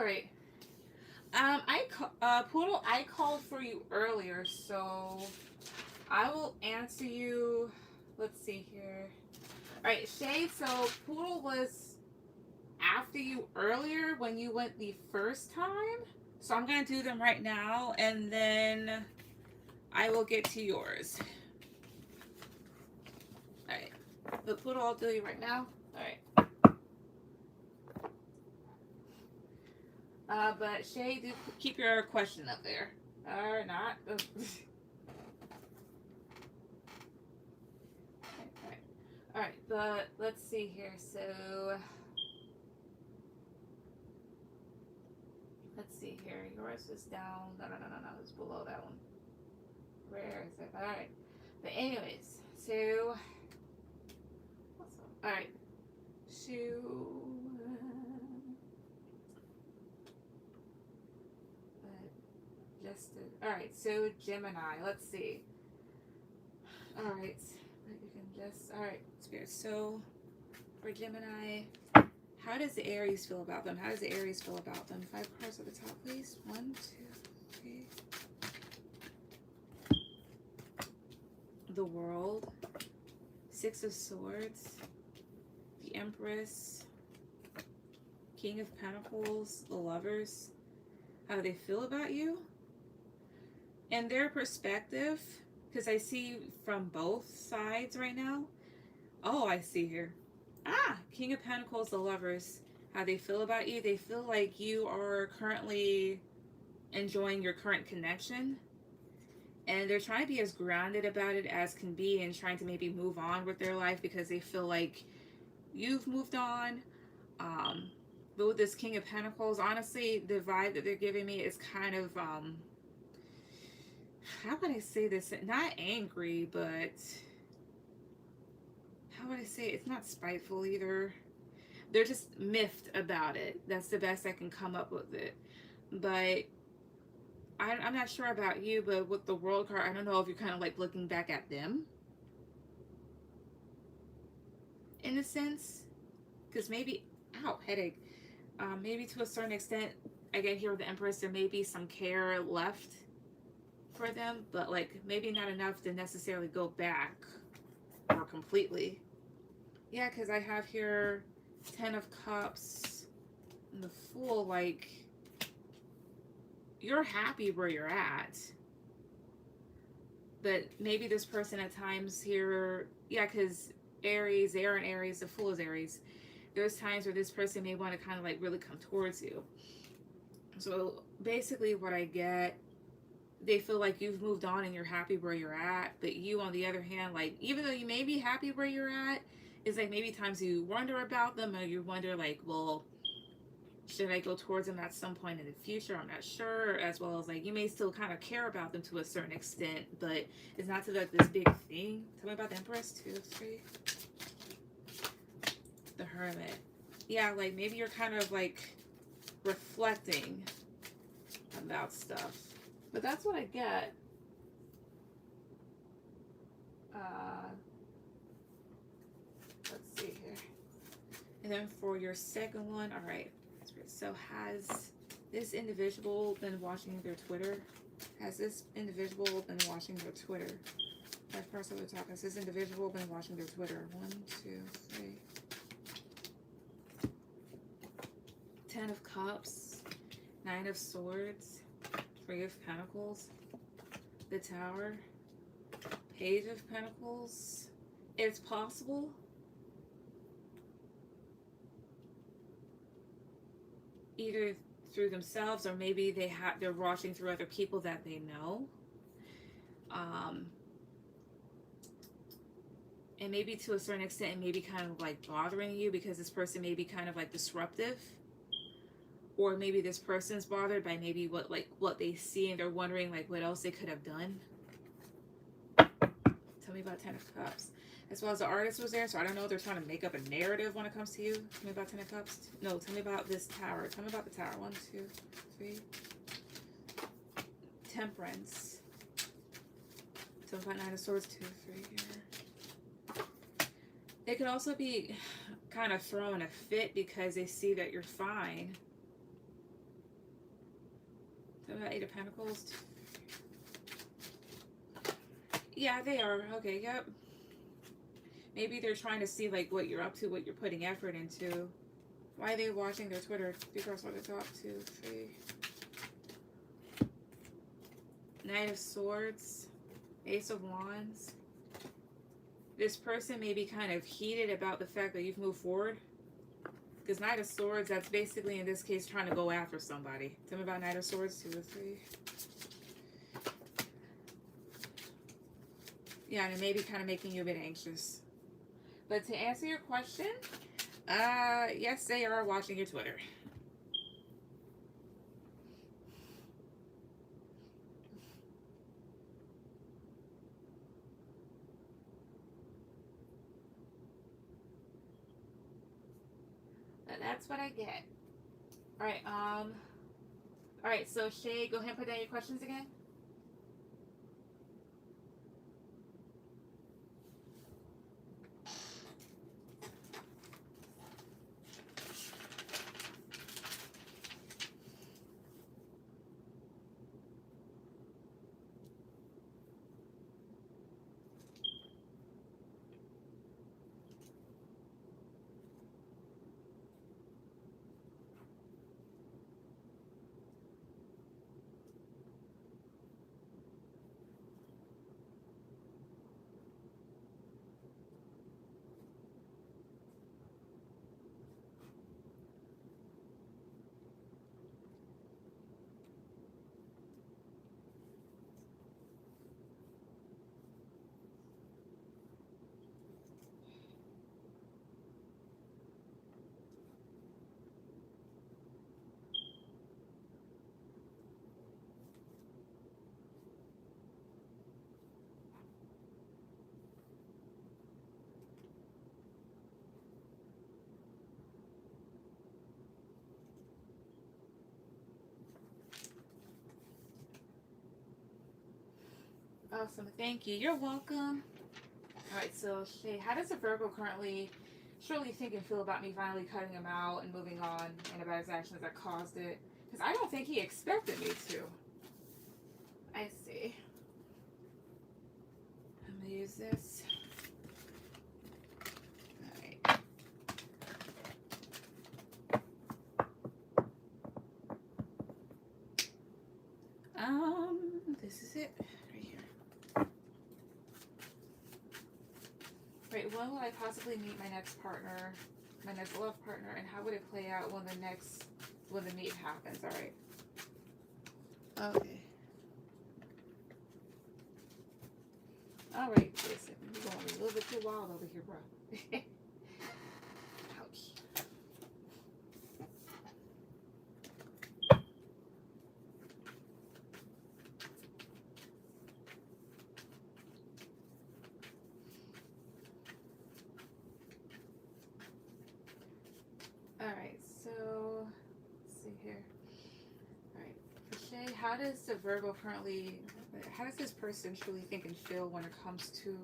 Speaker 1: right. Poodle, I called for you earlier, so I will answer you. Let's see here. All right, Shade. So Poodle was after you earlier when you went the first time. So I'm gonna do them right now, and then I will get to yours. All right. The Poodle, I'll do you right now. All right. But Shay, do keep your question up there. Or not. Alright, but let's see here. So, let's see here. Yours is down. No, it's below that one. Where is it? Alright. But, anyways, so. Alright. So. Alright, so Gemini, let's see. Alright, you can just, alright, Spirit. So, for Gemini, how does the Aries feel about them? How does the Aries feel about them? 5 cards at the top, please. 1, 2, 3. The World. 6 of Swords. The Empress. King of Pentacles. The Lovers. How do they feel about you? And their perspective, because I see from both sides right now. Oh, I see here. King of Pentacles, the Lovers. How they feel about you. They feel like you are currently enjoying your current connection. And they're trying to be as grounded about it as can be and trying to maybe move on with their life because they feel like you've moved on. But with this King of Pentacles, honestly, the vibe that they're giving me is kind of... how would I say this? Not angry, but how would I say it? It's not spiteful either. They're just miffed about it. That's the best I can come up with it. But I'm not sure about you, but with the World card, I don't know if you're kind of like looking back at them in a sense. Because maybe, headache. Maybe to a certain extent, I get here with the Empress, there may be some care left for them, but like maybe not enough to necessarily go back or completely. Yeah, because I have here 10 of Cups and the Fool. Like, you're happy where you're at, but maybe this person at times here, yeah, because Aries, they're in Aries, the Fool is Aries. There's times where this person may want to kind of like really come towards you. So basically what I get, they feel like you've moved on and you're happy where you're at, but you, on the other hand, like, even though you may be happy where you're at, it's like maybe times you wonder about them, or you wonder like, well, should I go towards them at some point in the future? I'm not sure. As well as like, you may still kind of care about them to a certain extent, but it's not to like this big thing. Tell me about the Empress. 2, 3. The Hermit. Yeah, like maybe you're kind of like reflecting about stuff. But that's what I get. Let's see here. And then for your second one, all right. So has this individual been watching their Twitter? Has this individual been watching their Twitter? 5 cards over the top. Has this individual been watching their Twitter? 1, 2, 3. 10 of Cups. 9 of Swords. 3 of Pentacles. The Tower. Page of Pentacles. It's possible. Either through themselves, or maybe they're watching through other people that they know. And maybe to a certain extent, it may be kind of like bothering you because this person may be kind of like disruptive. Or maybe this person's bothered by maybe what they see, and they're wondering like what else they could have done. Tell me about 10 of Cups. As well as the Artist was there, so I don't know if they're trying to make up a narrative when it comes to you. Tell me about 10 of Cups. No, tell me about this Tower. Tell me about the Tower. 1, 2, 3. Temperance. Tell me about 9 of Swords. 2, 3 here. They could also be kind of throwing a fit because they see that you're fine. Eight of Pentacles. Yeah, they are. Okay, yep. Maybe they're trying to see like what you're up to, what you're putting effort into. Why are they watching their Twitter? Because what the top 2, 3. Knight of Swords. Ace of Wands. This person may be kind of heated about the fact that you've moved forward. Because Knight of Swords, that's basically, in this case, trying to go after somebody. Tell me about Knight of Swords, 2 or 3. Yeah, and it may be kind of making you a bit anxious. But to answer your question, yes, they are watching your Twitter. But that's what I get. Alright, so Shay, go ahead and put down your questions again. Awesome, thank you. You're welcome. Alright, so Shay, how does a Virgo currently surely think and feel about me finally cutting him out and moving on and about his actions that caused it? Because I don't think he expected me to. I see. I'm going to use this. Alright. This is it. Right, when will I possibly meet my next partner, my next love partner, and how would it play out when the meet happens? All right. Okay. All right, listen, you're going a little bit too wild over here, bro. Ouch. Alright, so let's see here. Alright, for Shay, how does this person truly think and feel when it comes to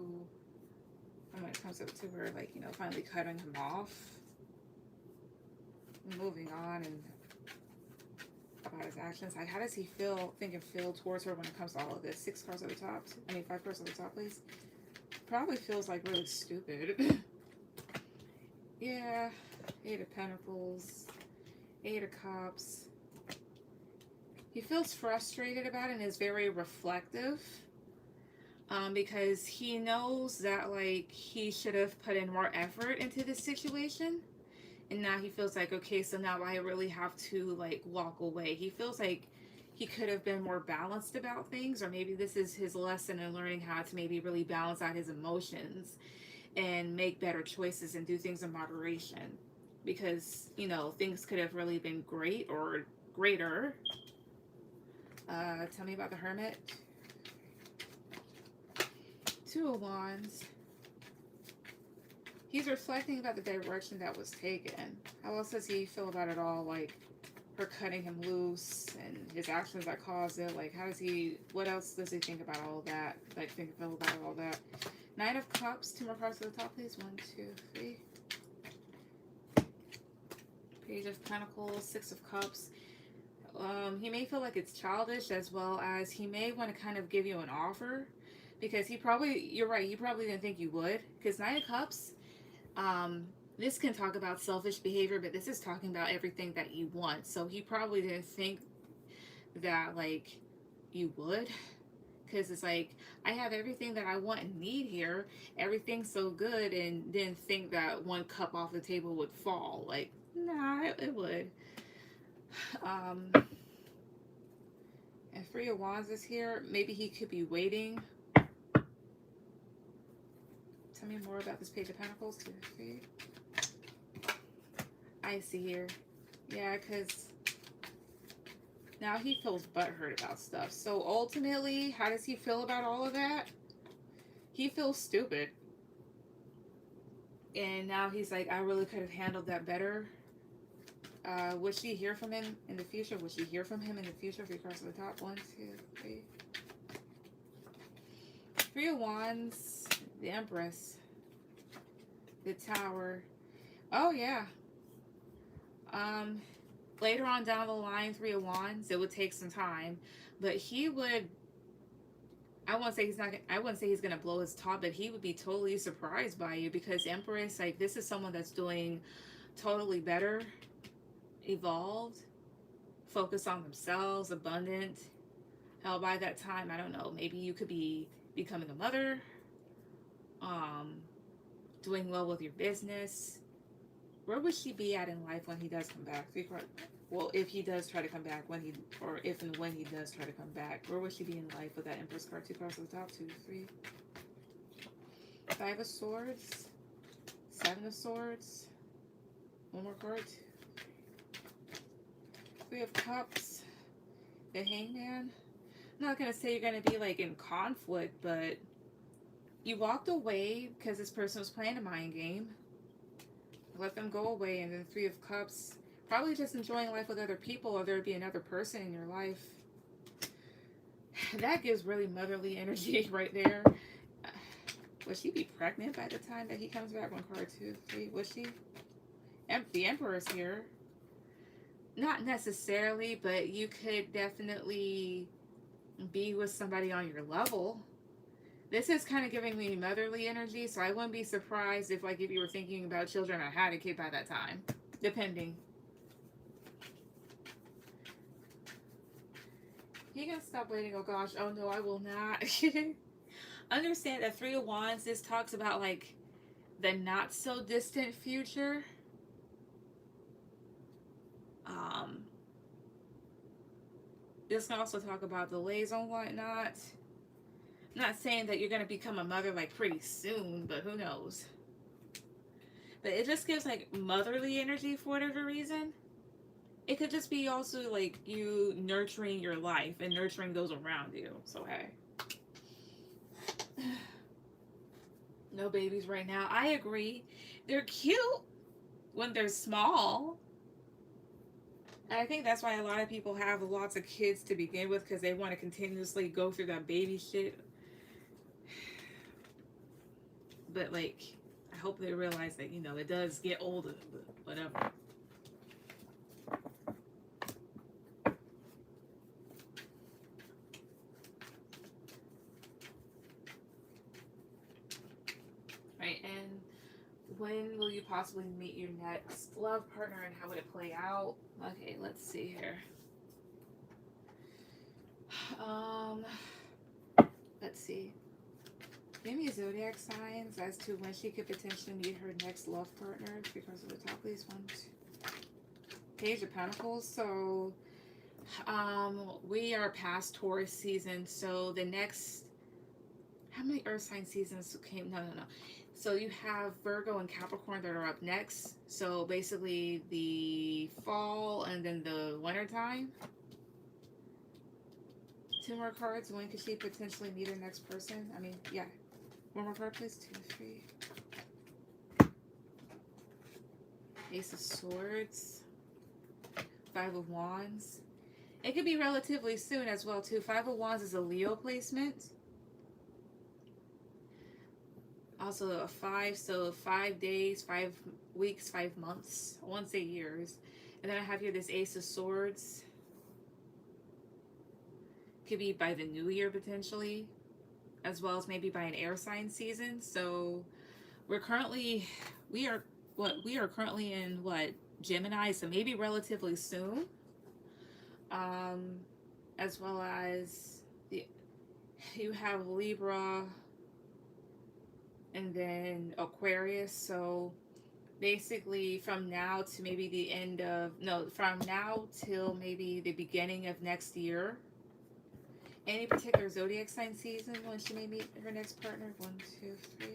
Speaker 1: her, like, you know, finally cutting him off, moving on, and about his actions? Like, how does he think and feel towards her when it comes to all of this? 6 cards at the top. 5 cards at the top, please. Probably feels like really stupid. Yeah. 8 of Pentacles, 8 of Cups. He feels frustrated about it and is very reflective, because he knows that, like, he should have put in more effort into this situation, and now he feels like, okay, so now I really have to, like, walk away. He feels like he could have been more balanced about things, or maybe this is his lesson in learning how to maybe really balance out his emotions and make better choices and do things in moderation. Because, you know, things could have really been great or greater. Tell me about the Hermit. 2 of Wands. He's reflecting about the direction that was taken. How else does he feel about it all? Like, her cutting him loose and his actions that caused it. Like, what else does he think about all of that? Like, think and feel about all that. 9 of Cups. 2 more cards at the top, please. 1, 2, 3. Page of Pentacles, 6 of Cups. He may feel like it's childish, as well as he may want to kind of give you an offer, because he probably, you're right, he probably didn't think you would. Because Nine of Cups, um, this can talk about selfish behavior, but this is talking about everything that you want. So he probably didn't think that, like, you would. Because it's like, I have everything that I want and need here. Everything's so good, and didn't think that one cup off the table would fall. Like, nah, it would. Um, and Three of Wands is here. Maybe he could be waiting. Tell me more about this Page of Pentacles. 2, 3. I see here. Yeah, because now he feels butthurt about stuff. So ultimately, how does he feel about all of that? He feels stupid. And now he's like, I really could have handled that better. Would she hear from him in the future? Would she hear from him in the future? 3 cards to the top. 1, 2, 3. 3 of Wands. The Empress. The Tower. Oh, yeah. Later on down the line, 3 of Wands, it would take some time. But he would... I wouldn't say he's gonna blow his top, but he would be totally surprised by you, because Empress, like, this is someone that's doing totally better, evolved, focused on themselves, abundant. Hell, by that time, I don't know, maybe you could be becoming a mother, doing well with your business. Where would she be at in life when he does come back? Well, if he does try to come back, if and when he does try to come back, where would she be in life with that Empress card? 2 cards on the top. 2, 3. 5 of Swords. 7 of Swords. One more card. 3 of Cups. The Hangman. I'm not going to say you're going to be, like, in conflict, but you walked away because this person was playing a mind game. Let them go away. And then 3 of Cups, probably just enjoying life with other people, or there'd be another person in your life. That gives really motherly energy right there. Would she be pregnant by the time that he comes back? 1 card, 2, 3. Would she? The Emperor's here. Not necessarily, but you could definitely be with somebody on your level. This is kind of giving me motherly energy, so I wouldn't be surprised if, like, if you were thinking about children or had a kid by that time. Depending. You can stop waiting. Oh, gosh. Oh, no, I will not. Understand that 3 of Wands, this talks about, like, the not-so-distant future. This can also talk about delays and whatnot. Not saying that you're going to become a mother, like, pretty soon, but who knows. But it just gives, like, motherly energy for whatever reason. It could just be also, like, you nurturing your life and nurturing those around you. So, hey. No babies right now. I agree. They're cute when they're small. And I think that's why a lot of people have lots of kids to begin with, because they want to continuously go through that baby shit. But, like, I hope they realize that, you know, it does get older, but whatever. Right, and when will you possibly meet your next love partner, and how would it play out? Okay, let's see here. Let's see. Give me zodiac signs as to when she could potentially meet her next love partner, because of the top of these. 1, 2. Page of Pentacles. So, we are past Taurus season. So the next, how many Earth sign seasons came? No. So you have Virgo and Capricorn that are up next. So basically the fall and then the winter time. 2 more cards. When could she potentially meet her next person? I mean, yeah. 1 more card, please. 2, 3. Ace of Swords. 5 of Wands. It could be relatively soon as well, too. 5 of Wands is a Leo placement. Also a 5, so 5 days, 5 weeks, 5 months. I won't say years. And then I have here this Ace of Swords. Could be by the new year potentially, as well as maybe by an air sign season. So we're currently, we are currently in what, Gemini, so maybe relatively soon. Um, as well as the, you have Libra and then Aquarius. So basically from now to maybe the end of, no, from now till maybe the beginning of next year. Any particular zodiac sign season when she may meet her next partner? 1, 2, 3.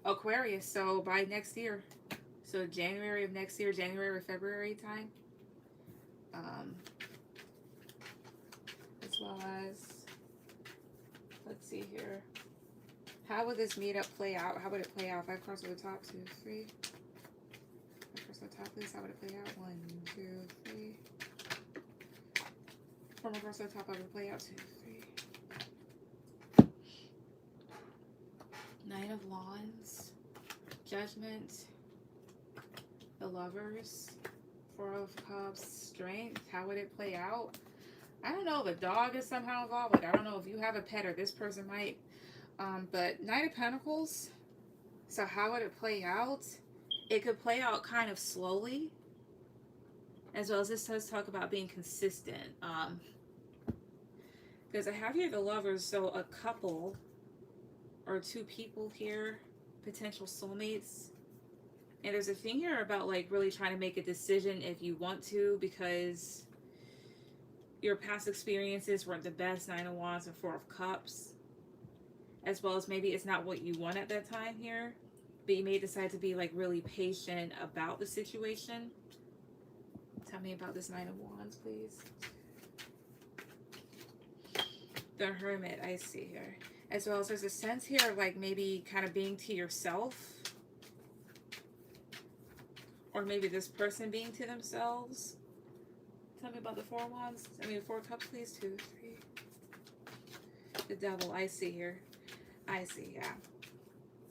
Speaker 1: Aquarius. So by next year, so January of next year, January or February time. As well as, let's see here. How would this meetup play out? How would it play out? 5 cards at the top, 2, 3. 5 cards at the top, please. How would it play out? 1, 2, 3. 4 more cards at the top. How would it play out? 2, 3. Knight of Wands, Judgment, the Lovers, 4 of Cups, Strength. How would it play out? I don't know if a dog is somehow involved. Like, I don't know if you have a pet or this person might. But Knight of Pentacles. So how would it play out? It could play out kind of slowly. As well as this does talk about being consistent. Because I have here the Lovers. So a couple or 2 people here. Potential soulmates. And there's a thing here about like really trying to make a decision if you want to. Because your past experiences weren't the best. 9 of Wands and 4 of Cups. As well as maybe it's not what you want at that time here. But you may decide to be like really patient about the situation. Tell me about this 9 of Wands, please. The Hermit, I see here. As well as there's a sense here of like maybe kind of being to yourself. Or maybe this person being to themselves. Tell me about the 4 Wands. 4 Cups, please. 2, 3. The Devil, I see here. I see, yeah.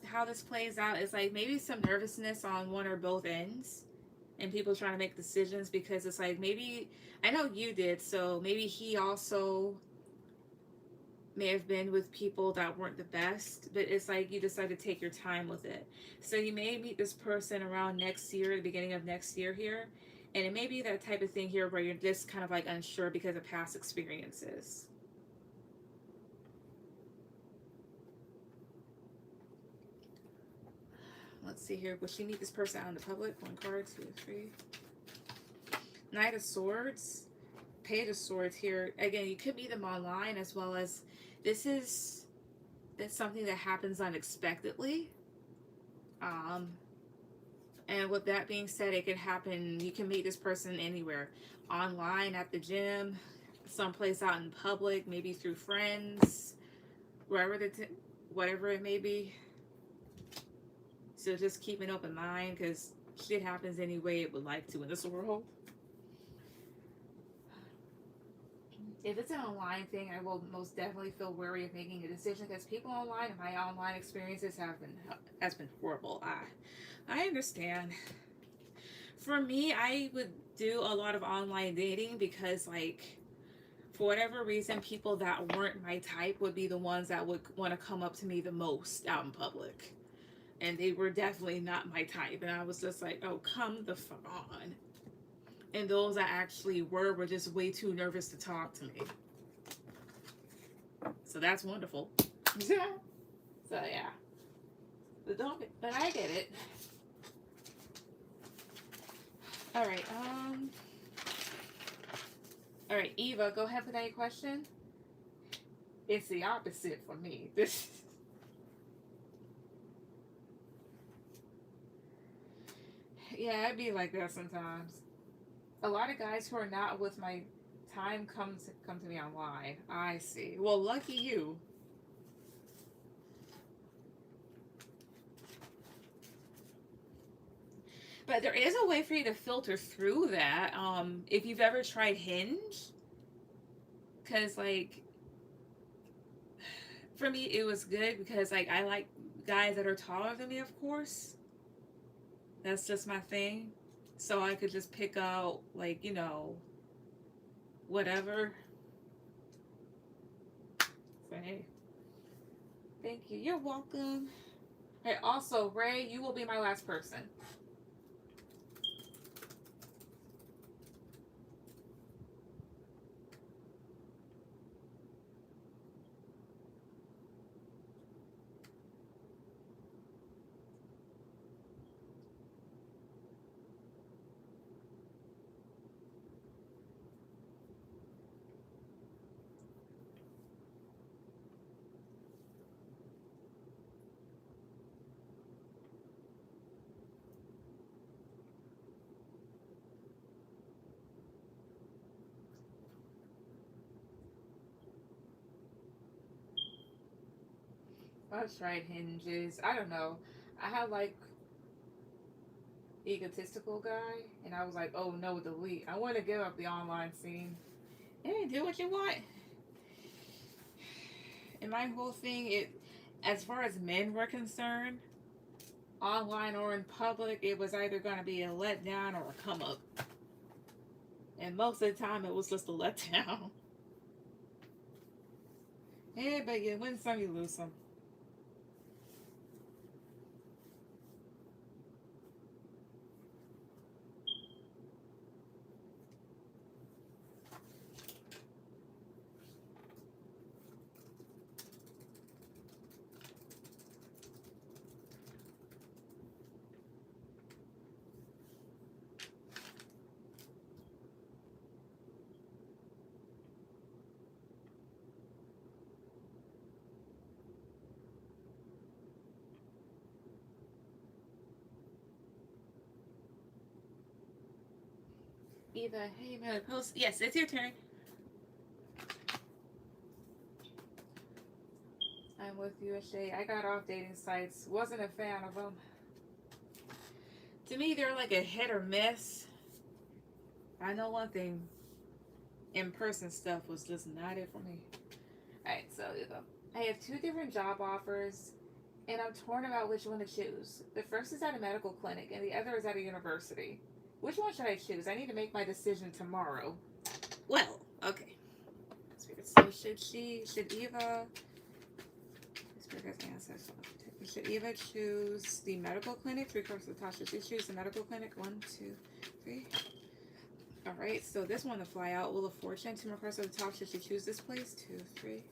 Speaker 1: How this plays out is like maybe some nervousness on one or both ends. And people trying to make decisions because it's like maybe, I know you did, so maybe he also may have been with people that weren't the best. But it's like you decide to take your time with it. So you may meet this person around next year, the beginning of next year here. And it may be that type of thing here where you're just kind of like unsure because of past experiences. Let's see here. Will she meet this person out in the public? 1 card, 2, 3. Knight of Swords. Page of Swords here. Again, you could meet them online as well as that's something that happens unexpectedly. And with that being said, it can happen. You can meet this person anywhere. Online, at the gym, someplace out in public, maybe through friends, wherever whatever it may be. So just keep an open mind because shit happens any way it would like to in this world. If it's an online thing, I will most definitely feel wary of making a decision because people online and my online experiences has been horrible. I understand. For me, I would do a lot of online dating because like for whatever reason, people that weren't my type would be the ones that would want to come up to me the most out in public. And they were definitely not my type. And I was just like, oh, come the fuck on. And those that actually were just way too nervous to talk to me. So that's wonderful. Yeah. So yeah. But I get it. Alright, Alright, Eva, go ahead with any question. It's the opposite for me. Yeah, I'd be like that sometimes. A lot of guys who are not with my time come to me online. I see. Well, lucky you. But there is a way for you to filter through that. If you've ever tried Hinge, because like for me it was good because like I like guys that are taller than me, of course. That's just my thing. So I could just pick out like, you know, whatever. But hey, thank you. You're welcome. Hey, also, Ray, you will be my last person. That's right, hinges. I don't know. I had like egotistical guy, and I was like, oh no, delete. I want to give up the online scene. Hey, do what you want. And my whole thing, as far as men were concerned, online or in public, it was either going to be a letdown or a come up. And most of the time, it was just a letdown. Yeah, but you win some, you lose some. Eva, hey, man, post. Yes, it's your turn. I'm with you, Shay. I got off dating sites. Wasn't a fan of them. To me, they're like a hit or miss. I know one thing. In-person stuff was just not it for me. Alright, so you go. I have two different job offers, and I'm torn about which one to choose. The first is at a medical clinic, and the other is at a university. Which one should I choose? I need to make my decision tomorrow. Well, okay. So should Eva, should Eva choose the medical clinic? 3 quarters of the top. Should she choose the medical clinic? 1, 2, 3. Alright, so this one to fly out. Wheel of Fortune. 2 more cards at the top. Should she choose this place? 2, 3.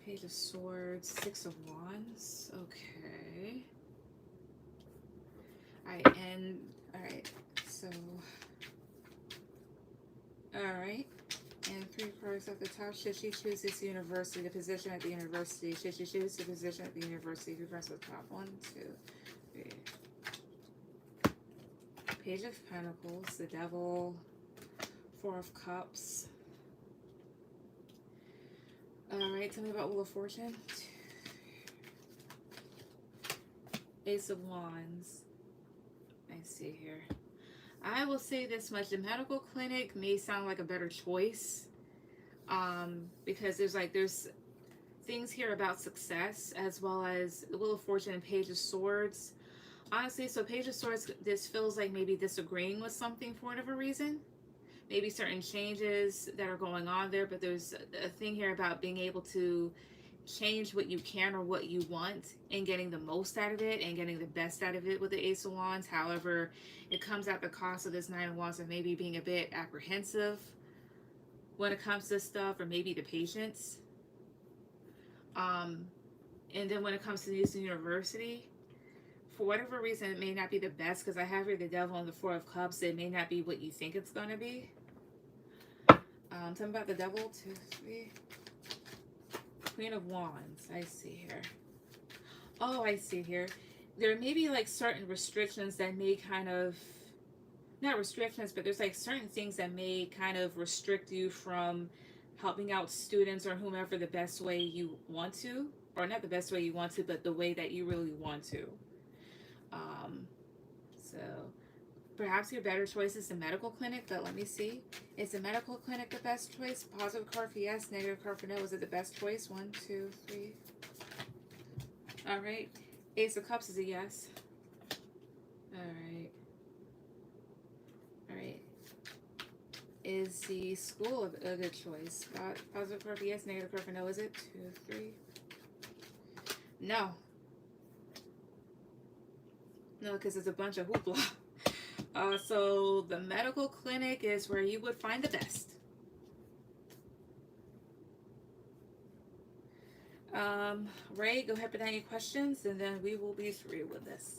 Speaker 1: Page of Swords. 6 of Wands. Okay. Alright, and alright, so alright. And 3 cards at the top. Should she choose this university, the position at the university? Should she choose the position at the university? 3 cards at the top. 1, 2, 3. Page of Pentacles, the Devil, 4 of Cups. Alright, tell me about Wheel of Fortune. Ace of Wands. I see here. I will say this much. The medical clinic may sound like a better choice. Because there's things here about success, as well as the Wheel of Fortune and Page of Swords. Honestly, so Page of Swords, this feels like maybe disagreeing with something for whatever reason. Maybe certain changes that are going on there, but there's a thing here about being able to change what you can or what you want and getting the most out of it and getting the best out of it with the Ace of Wands. However, it comes at the cost of this 9 of Wands of maybe being a bit apprehensive when it comes to stuff, or maybe the patience. And then when it comes to this university, for whatever reason, it may not be the best, because I have here the Devil and the 4 of Cups. It may not be what you think it's going to be. Tell me about the Devil. 2, 3. Queen of Wands. I see here. Oh, I see here. There may be like certain restrictions that may kind of, not restrictions, but there's like certain things that may kind of restrict you from helping out students or whomever the best way you want to. Or not the best way you want to, but the way that you really want to. So perhaps your better choice is the medical clinic, but let me see. Is the medical clinic the best choice? Positive card for yes, negative card for no. Is it the best choice? 1, 2, 3. Alright. Ace of Cups is a yes. Alright. Alright. Is Is the school a good choice? Positive curve for yes, negative curve for no. Is it 2, 3? No. No, because it's a bunch of hoopla. So the medical clinic is where you would find the best. Ray, go ahead with any questions, and then we will be through with this.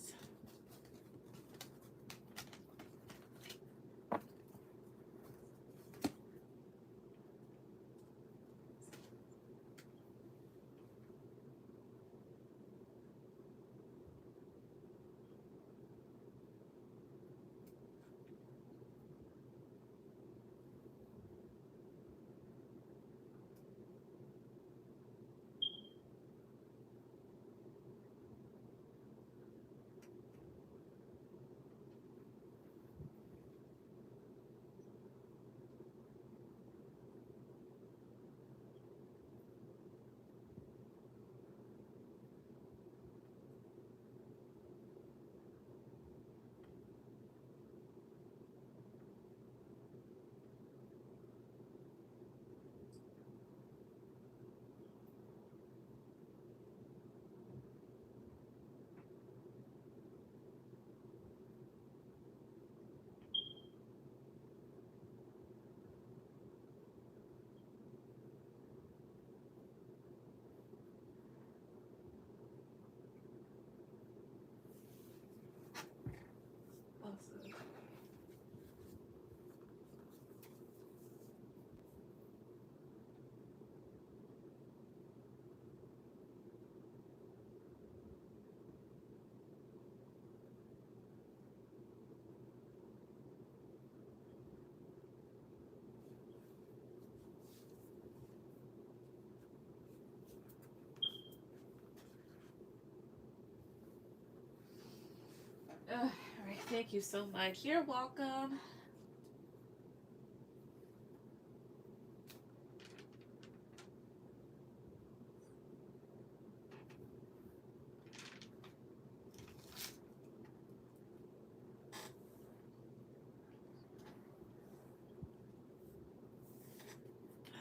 Speaker 1: All right, thank you so much. You're welcome. All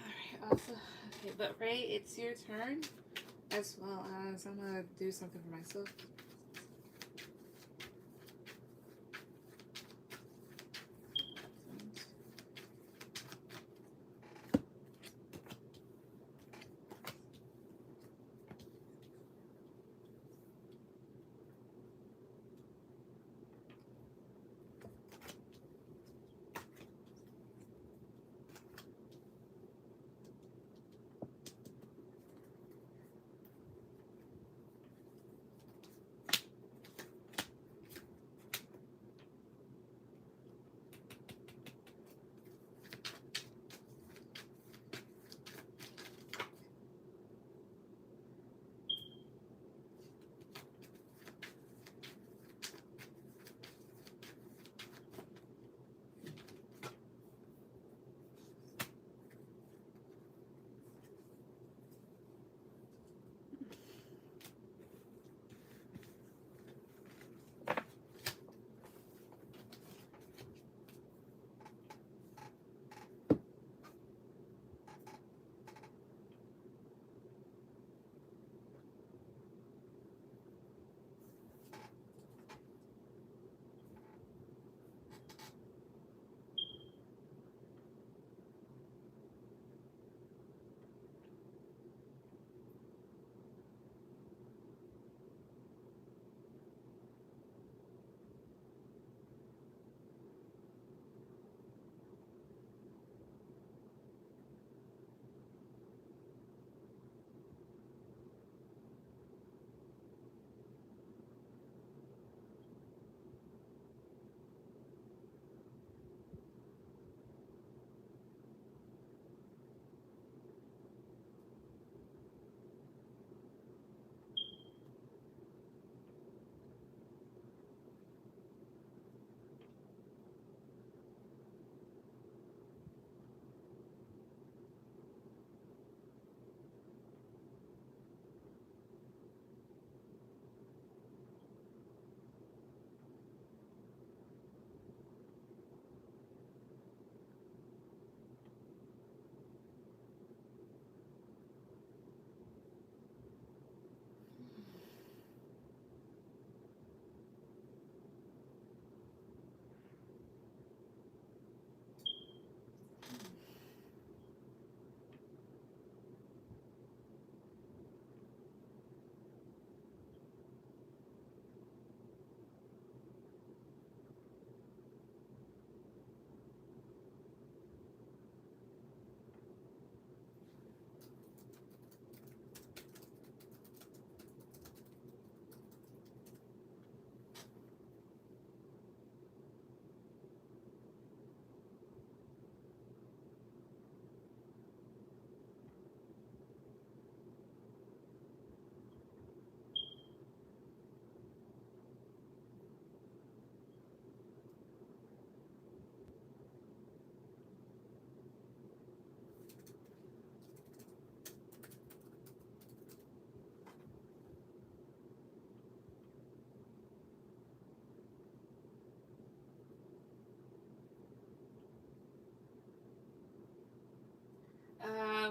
Speaker 1: right, awesome. Okay, but Ray, it's your turn, as well as I'm gonna do something for myself.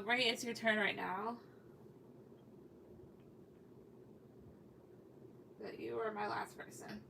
Speaker 1: Ray, it's your turn right now. But you are my last person.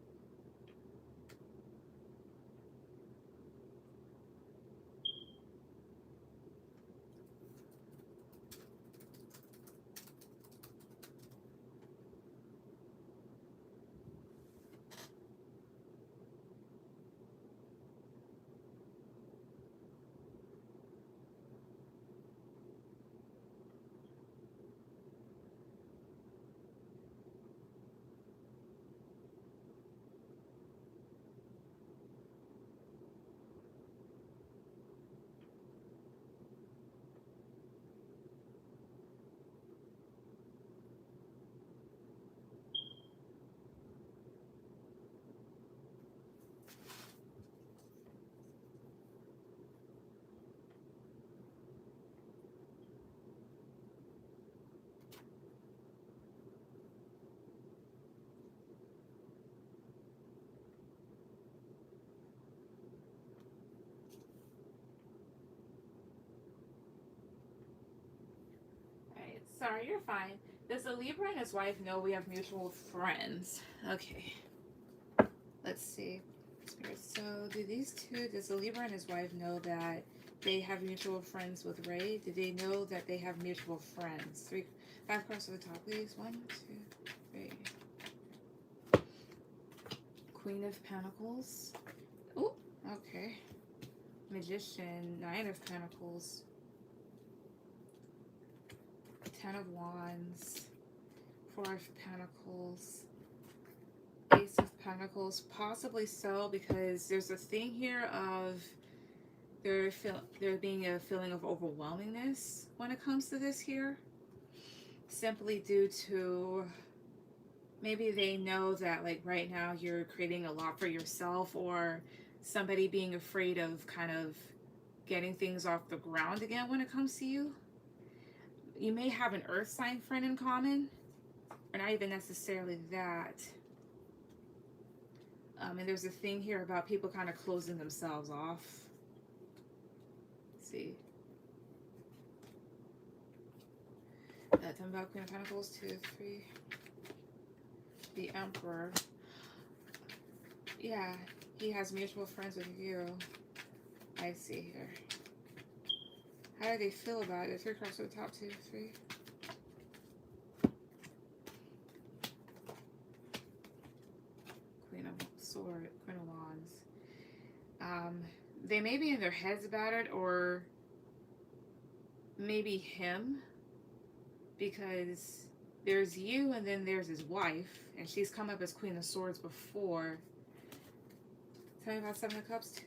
Speaker 1: Alright, sorry, you're fine. Does the Libra and his wife know we have mutual friends? Okay. Let's see. So, do these two, does the Libra and his wife know that they have mutual friends with Ray? Do they know that they have mutual friends? 5 cards to the top, please. 1, 2, 3. Queen of Pentacles. Oh, okay. Magician. 9 of Pentacles. 10 of Wands. 4 of Pentacles. Ace of Pentacles, possibly so, because there's a thing here of there being a feeling of overwhelmingness when it comes to this here, simply due to maybe they know that like right now you're creating a lot for yourself, or somebody being afraid of kind of getting things off the ground again when it comes to you. You may have an earth sign friend in common, or not even necessarily that. And there's a thing here about people kind of closing themselves off. Let's see. Tell me about Queen of Pentacles, 2, 3. The Emperor. Yeah, he has mutual friends with you. I see here. How do they feel about it? 3 cards to the top, 2, 3. Queen of Sword, Queen of Wands. They may be in their heads about it, or maybe him, because there's you and then there's his wife, and she's come up as Queen of Swords before. Tell me about 7 of Cups. 2,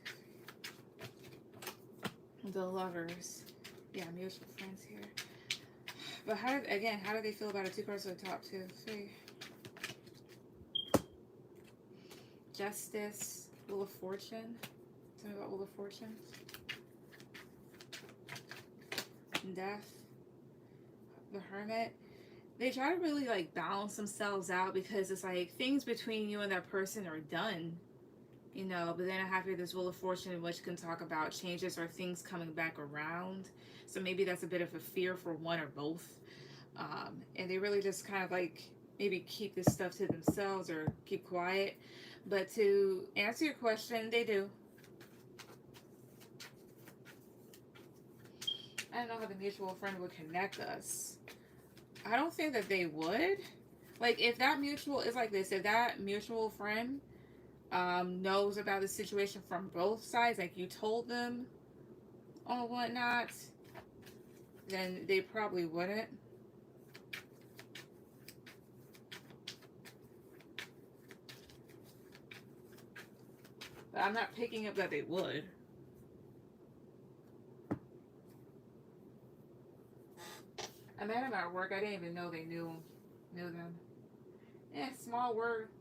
Speaker 1: 3. The Lovers. Yeah, mutual friends here. But how do they feel about it? 2 cards to the top, 2, 3. Justice, Wheel of Fortune. Tell me about Wheel of Fortune. Death, the Hermit. They try to really like balance themselves out, because it's like things between you and that person are done, you know. But then I have here this Wheel of Fortune, which can talk about changes or things coming back around. So maybe that's a bit of a fear for one or both. And they really just kind of like maybe keep this stuff to themselves or keep quiet. But to answer your question, they do. I don't know how the mutual friend would connect us. I don't think that they would. Like, if that mutual is like this, if that mutual friend knows about the situation from both sides, like you told them or whatnot, then they probably wouldn't. But I'm not picking up that they would. I met them at work. I didn't even know they knew them. Yeah, small world.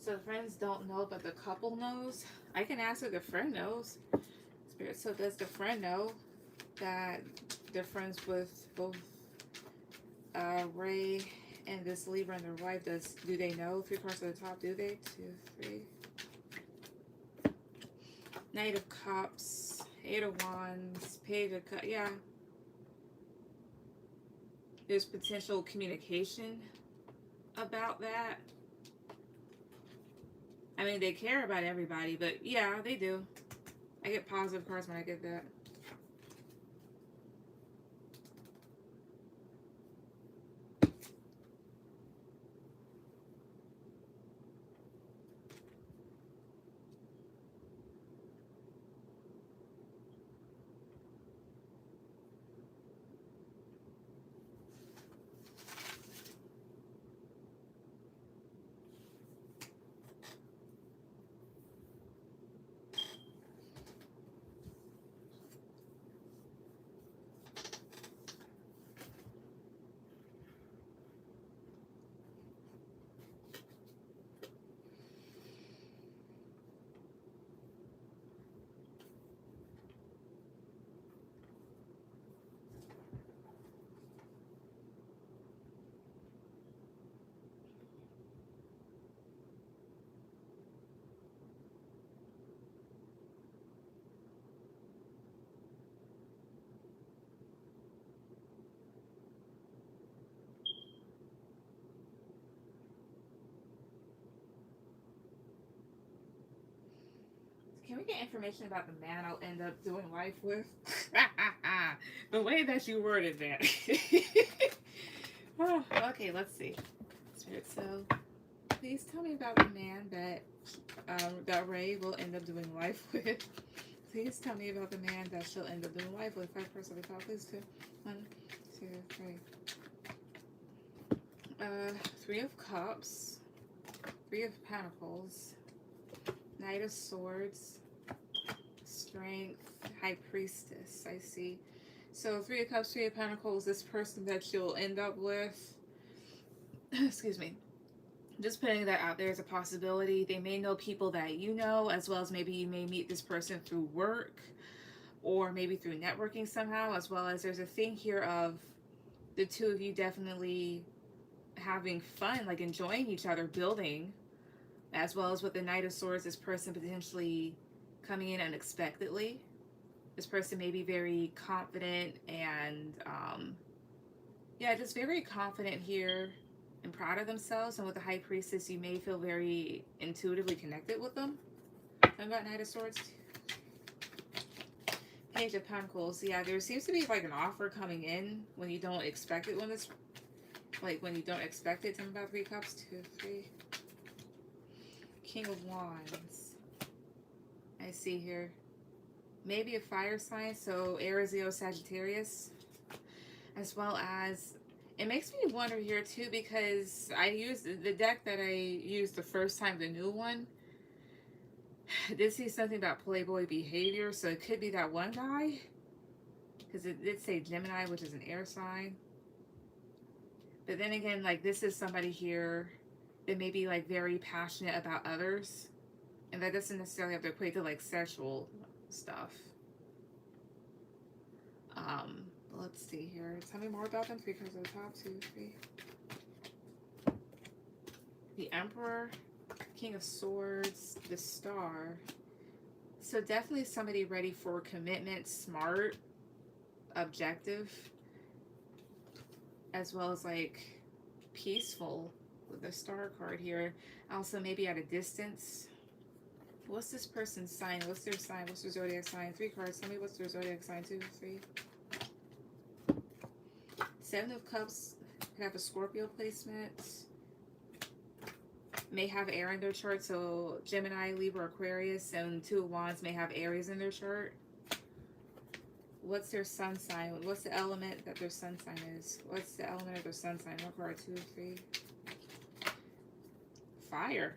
Speaker 1: So the friends don't know, but the couple knows. I can ask if the friend knows. Spirit, so does the friend know that they're friends with both Ray and this Libra and their wife? Do they know? 3 cards at the top, do they? 2, 3. Knight of Cups, 8 of Wands, Page of Cups. Yeah. There's potential communication about that. I mean, they care about everybody, but yeah, they do. I get positive cards when I get that. Can we get information about the man I'll end up doing life with? The way that you worded that. Oh, okay, let's see. Spirit, so please tell me about the man that Ray will end up doing life with. Please tell me about the man that she'll end up doing life with. 5 cards at the top, please. 2, 1, 2, 3. 3 of Cups, 3 of Pentacles, Knight of Swords, Strength, High Priestess. I see. So 3 of Cups, 3 of Pentacles. This person that you'll end up with. Excuse me. Just putting that out there as a possibility. They may know people that you know, as well as maybe you may meet this person through work or maybe through networking somehow, as well as there's a thing here of the two of you definitely having fun, like enjoying each other, building, as well as with the Knight of Swords, this person potentially coming in unexpectedly. This person may be very confident and yeah, just very confident here and proud of themselves. And with the High Priestess, you may feel very intuitively connected with them. I've got Knight of Swords. Page of Pentacles. Yeah, there seems to be like an offer coming in when you don't expect it. When you don't expect it. Tell me about 3 Cups. 2, 3. King of Wands. I see here. Maybe a fire sign, so Aries, Leo, Sagittarius. As well as, it makes me wonder here too, because I used the deck that I used the first time, the new one. I did see something about Playboy behavior, so it could be that one guy. Because it did say Gemini, which is an air sign. But then again, like, this is somebody here that may be like very passionate about others. And that doesn't necessarily have to equate to like sexual stuff. Let's see here. Tell me more about them. 3 cards at the top. 2, 3. The Emperor, King of Swords, the Star. So definitely somebody ready for commitment, smart, objective, as well as like peaceful with the Star card here. Also maybe at a distance. What's this person's sign? What's their sign? What's their zodiac sign? 3 cards. Tell me what's their zodiac sign. 2, 3. 7 of Cups could have a Scorpio placement. May have air in their chart, so Gemini, Libra, Aquarius, and 2 of Wands may have Aries in their chart. What's their sun sign? What's the element that their sun sign is? What's the element of their sun sign? What card? 2, 3. Fire.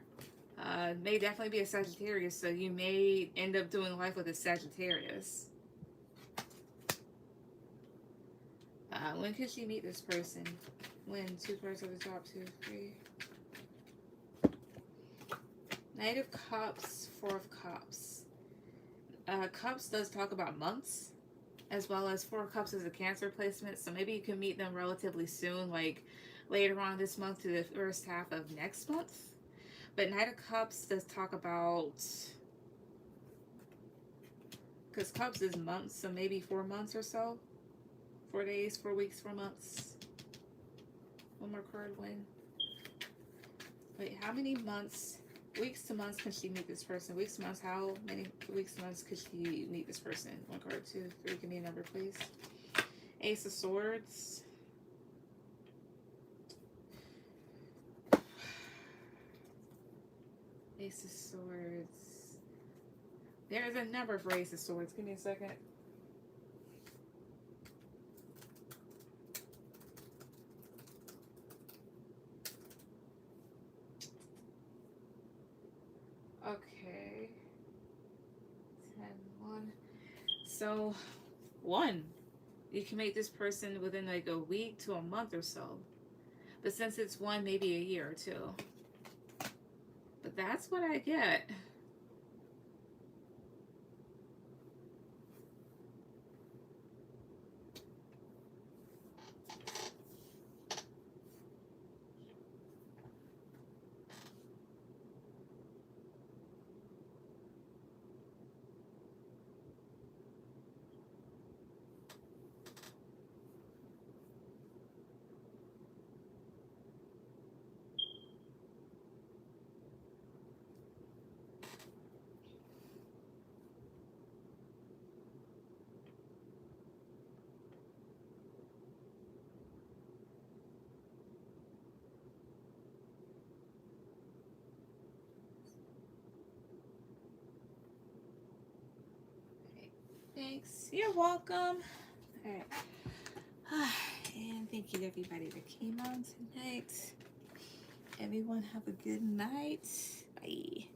Speaker 1: May definitely be a Sagittarius, so you may end up doing life with a Sagittarius. When could she meet this person? When? 2 cards at the top. 2, 3. Knight of Cups, Four of Cups. Cups does talk about months, as well as Four of Cups is a Cancer placement, so maybe you can meet them relatively soon, like later on this month to the first half of next month. But Knight of Cups does talk about, because Cups is months, so maybe 4 months or so. 4 days, 4 weeks, 4 months. One more card, win. Wait, how many months, weeks to months can she meet this person? Weeks to months, how many weeks to months could she meet this person? One card, 2, 3, give me a number, please. Ace of Swords. Ace of Swords. There is a number for Ace of Swords. Give me a second. Okay. 10, 1. So, 1. You can make this person within like a week to a month or so. But since it's 1, maybe a year or 2. But that's what I get. Thanks. You're welcome. All right. And thank you to everybody that came on tonight. Everyone have a good night. Bye.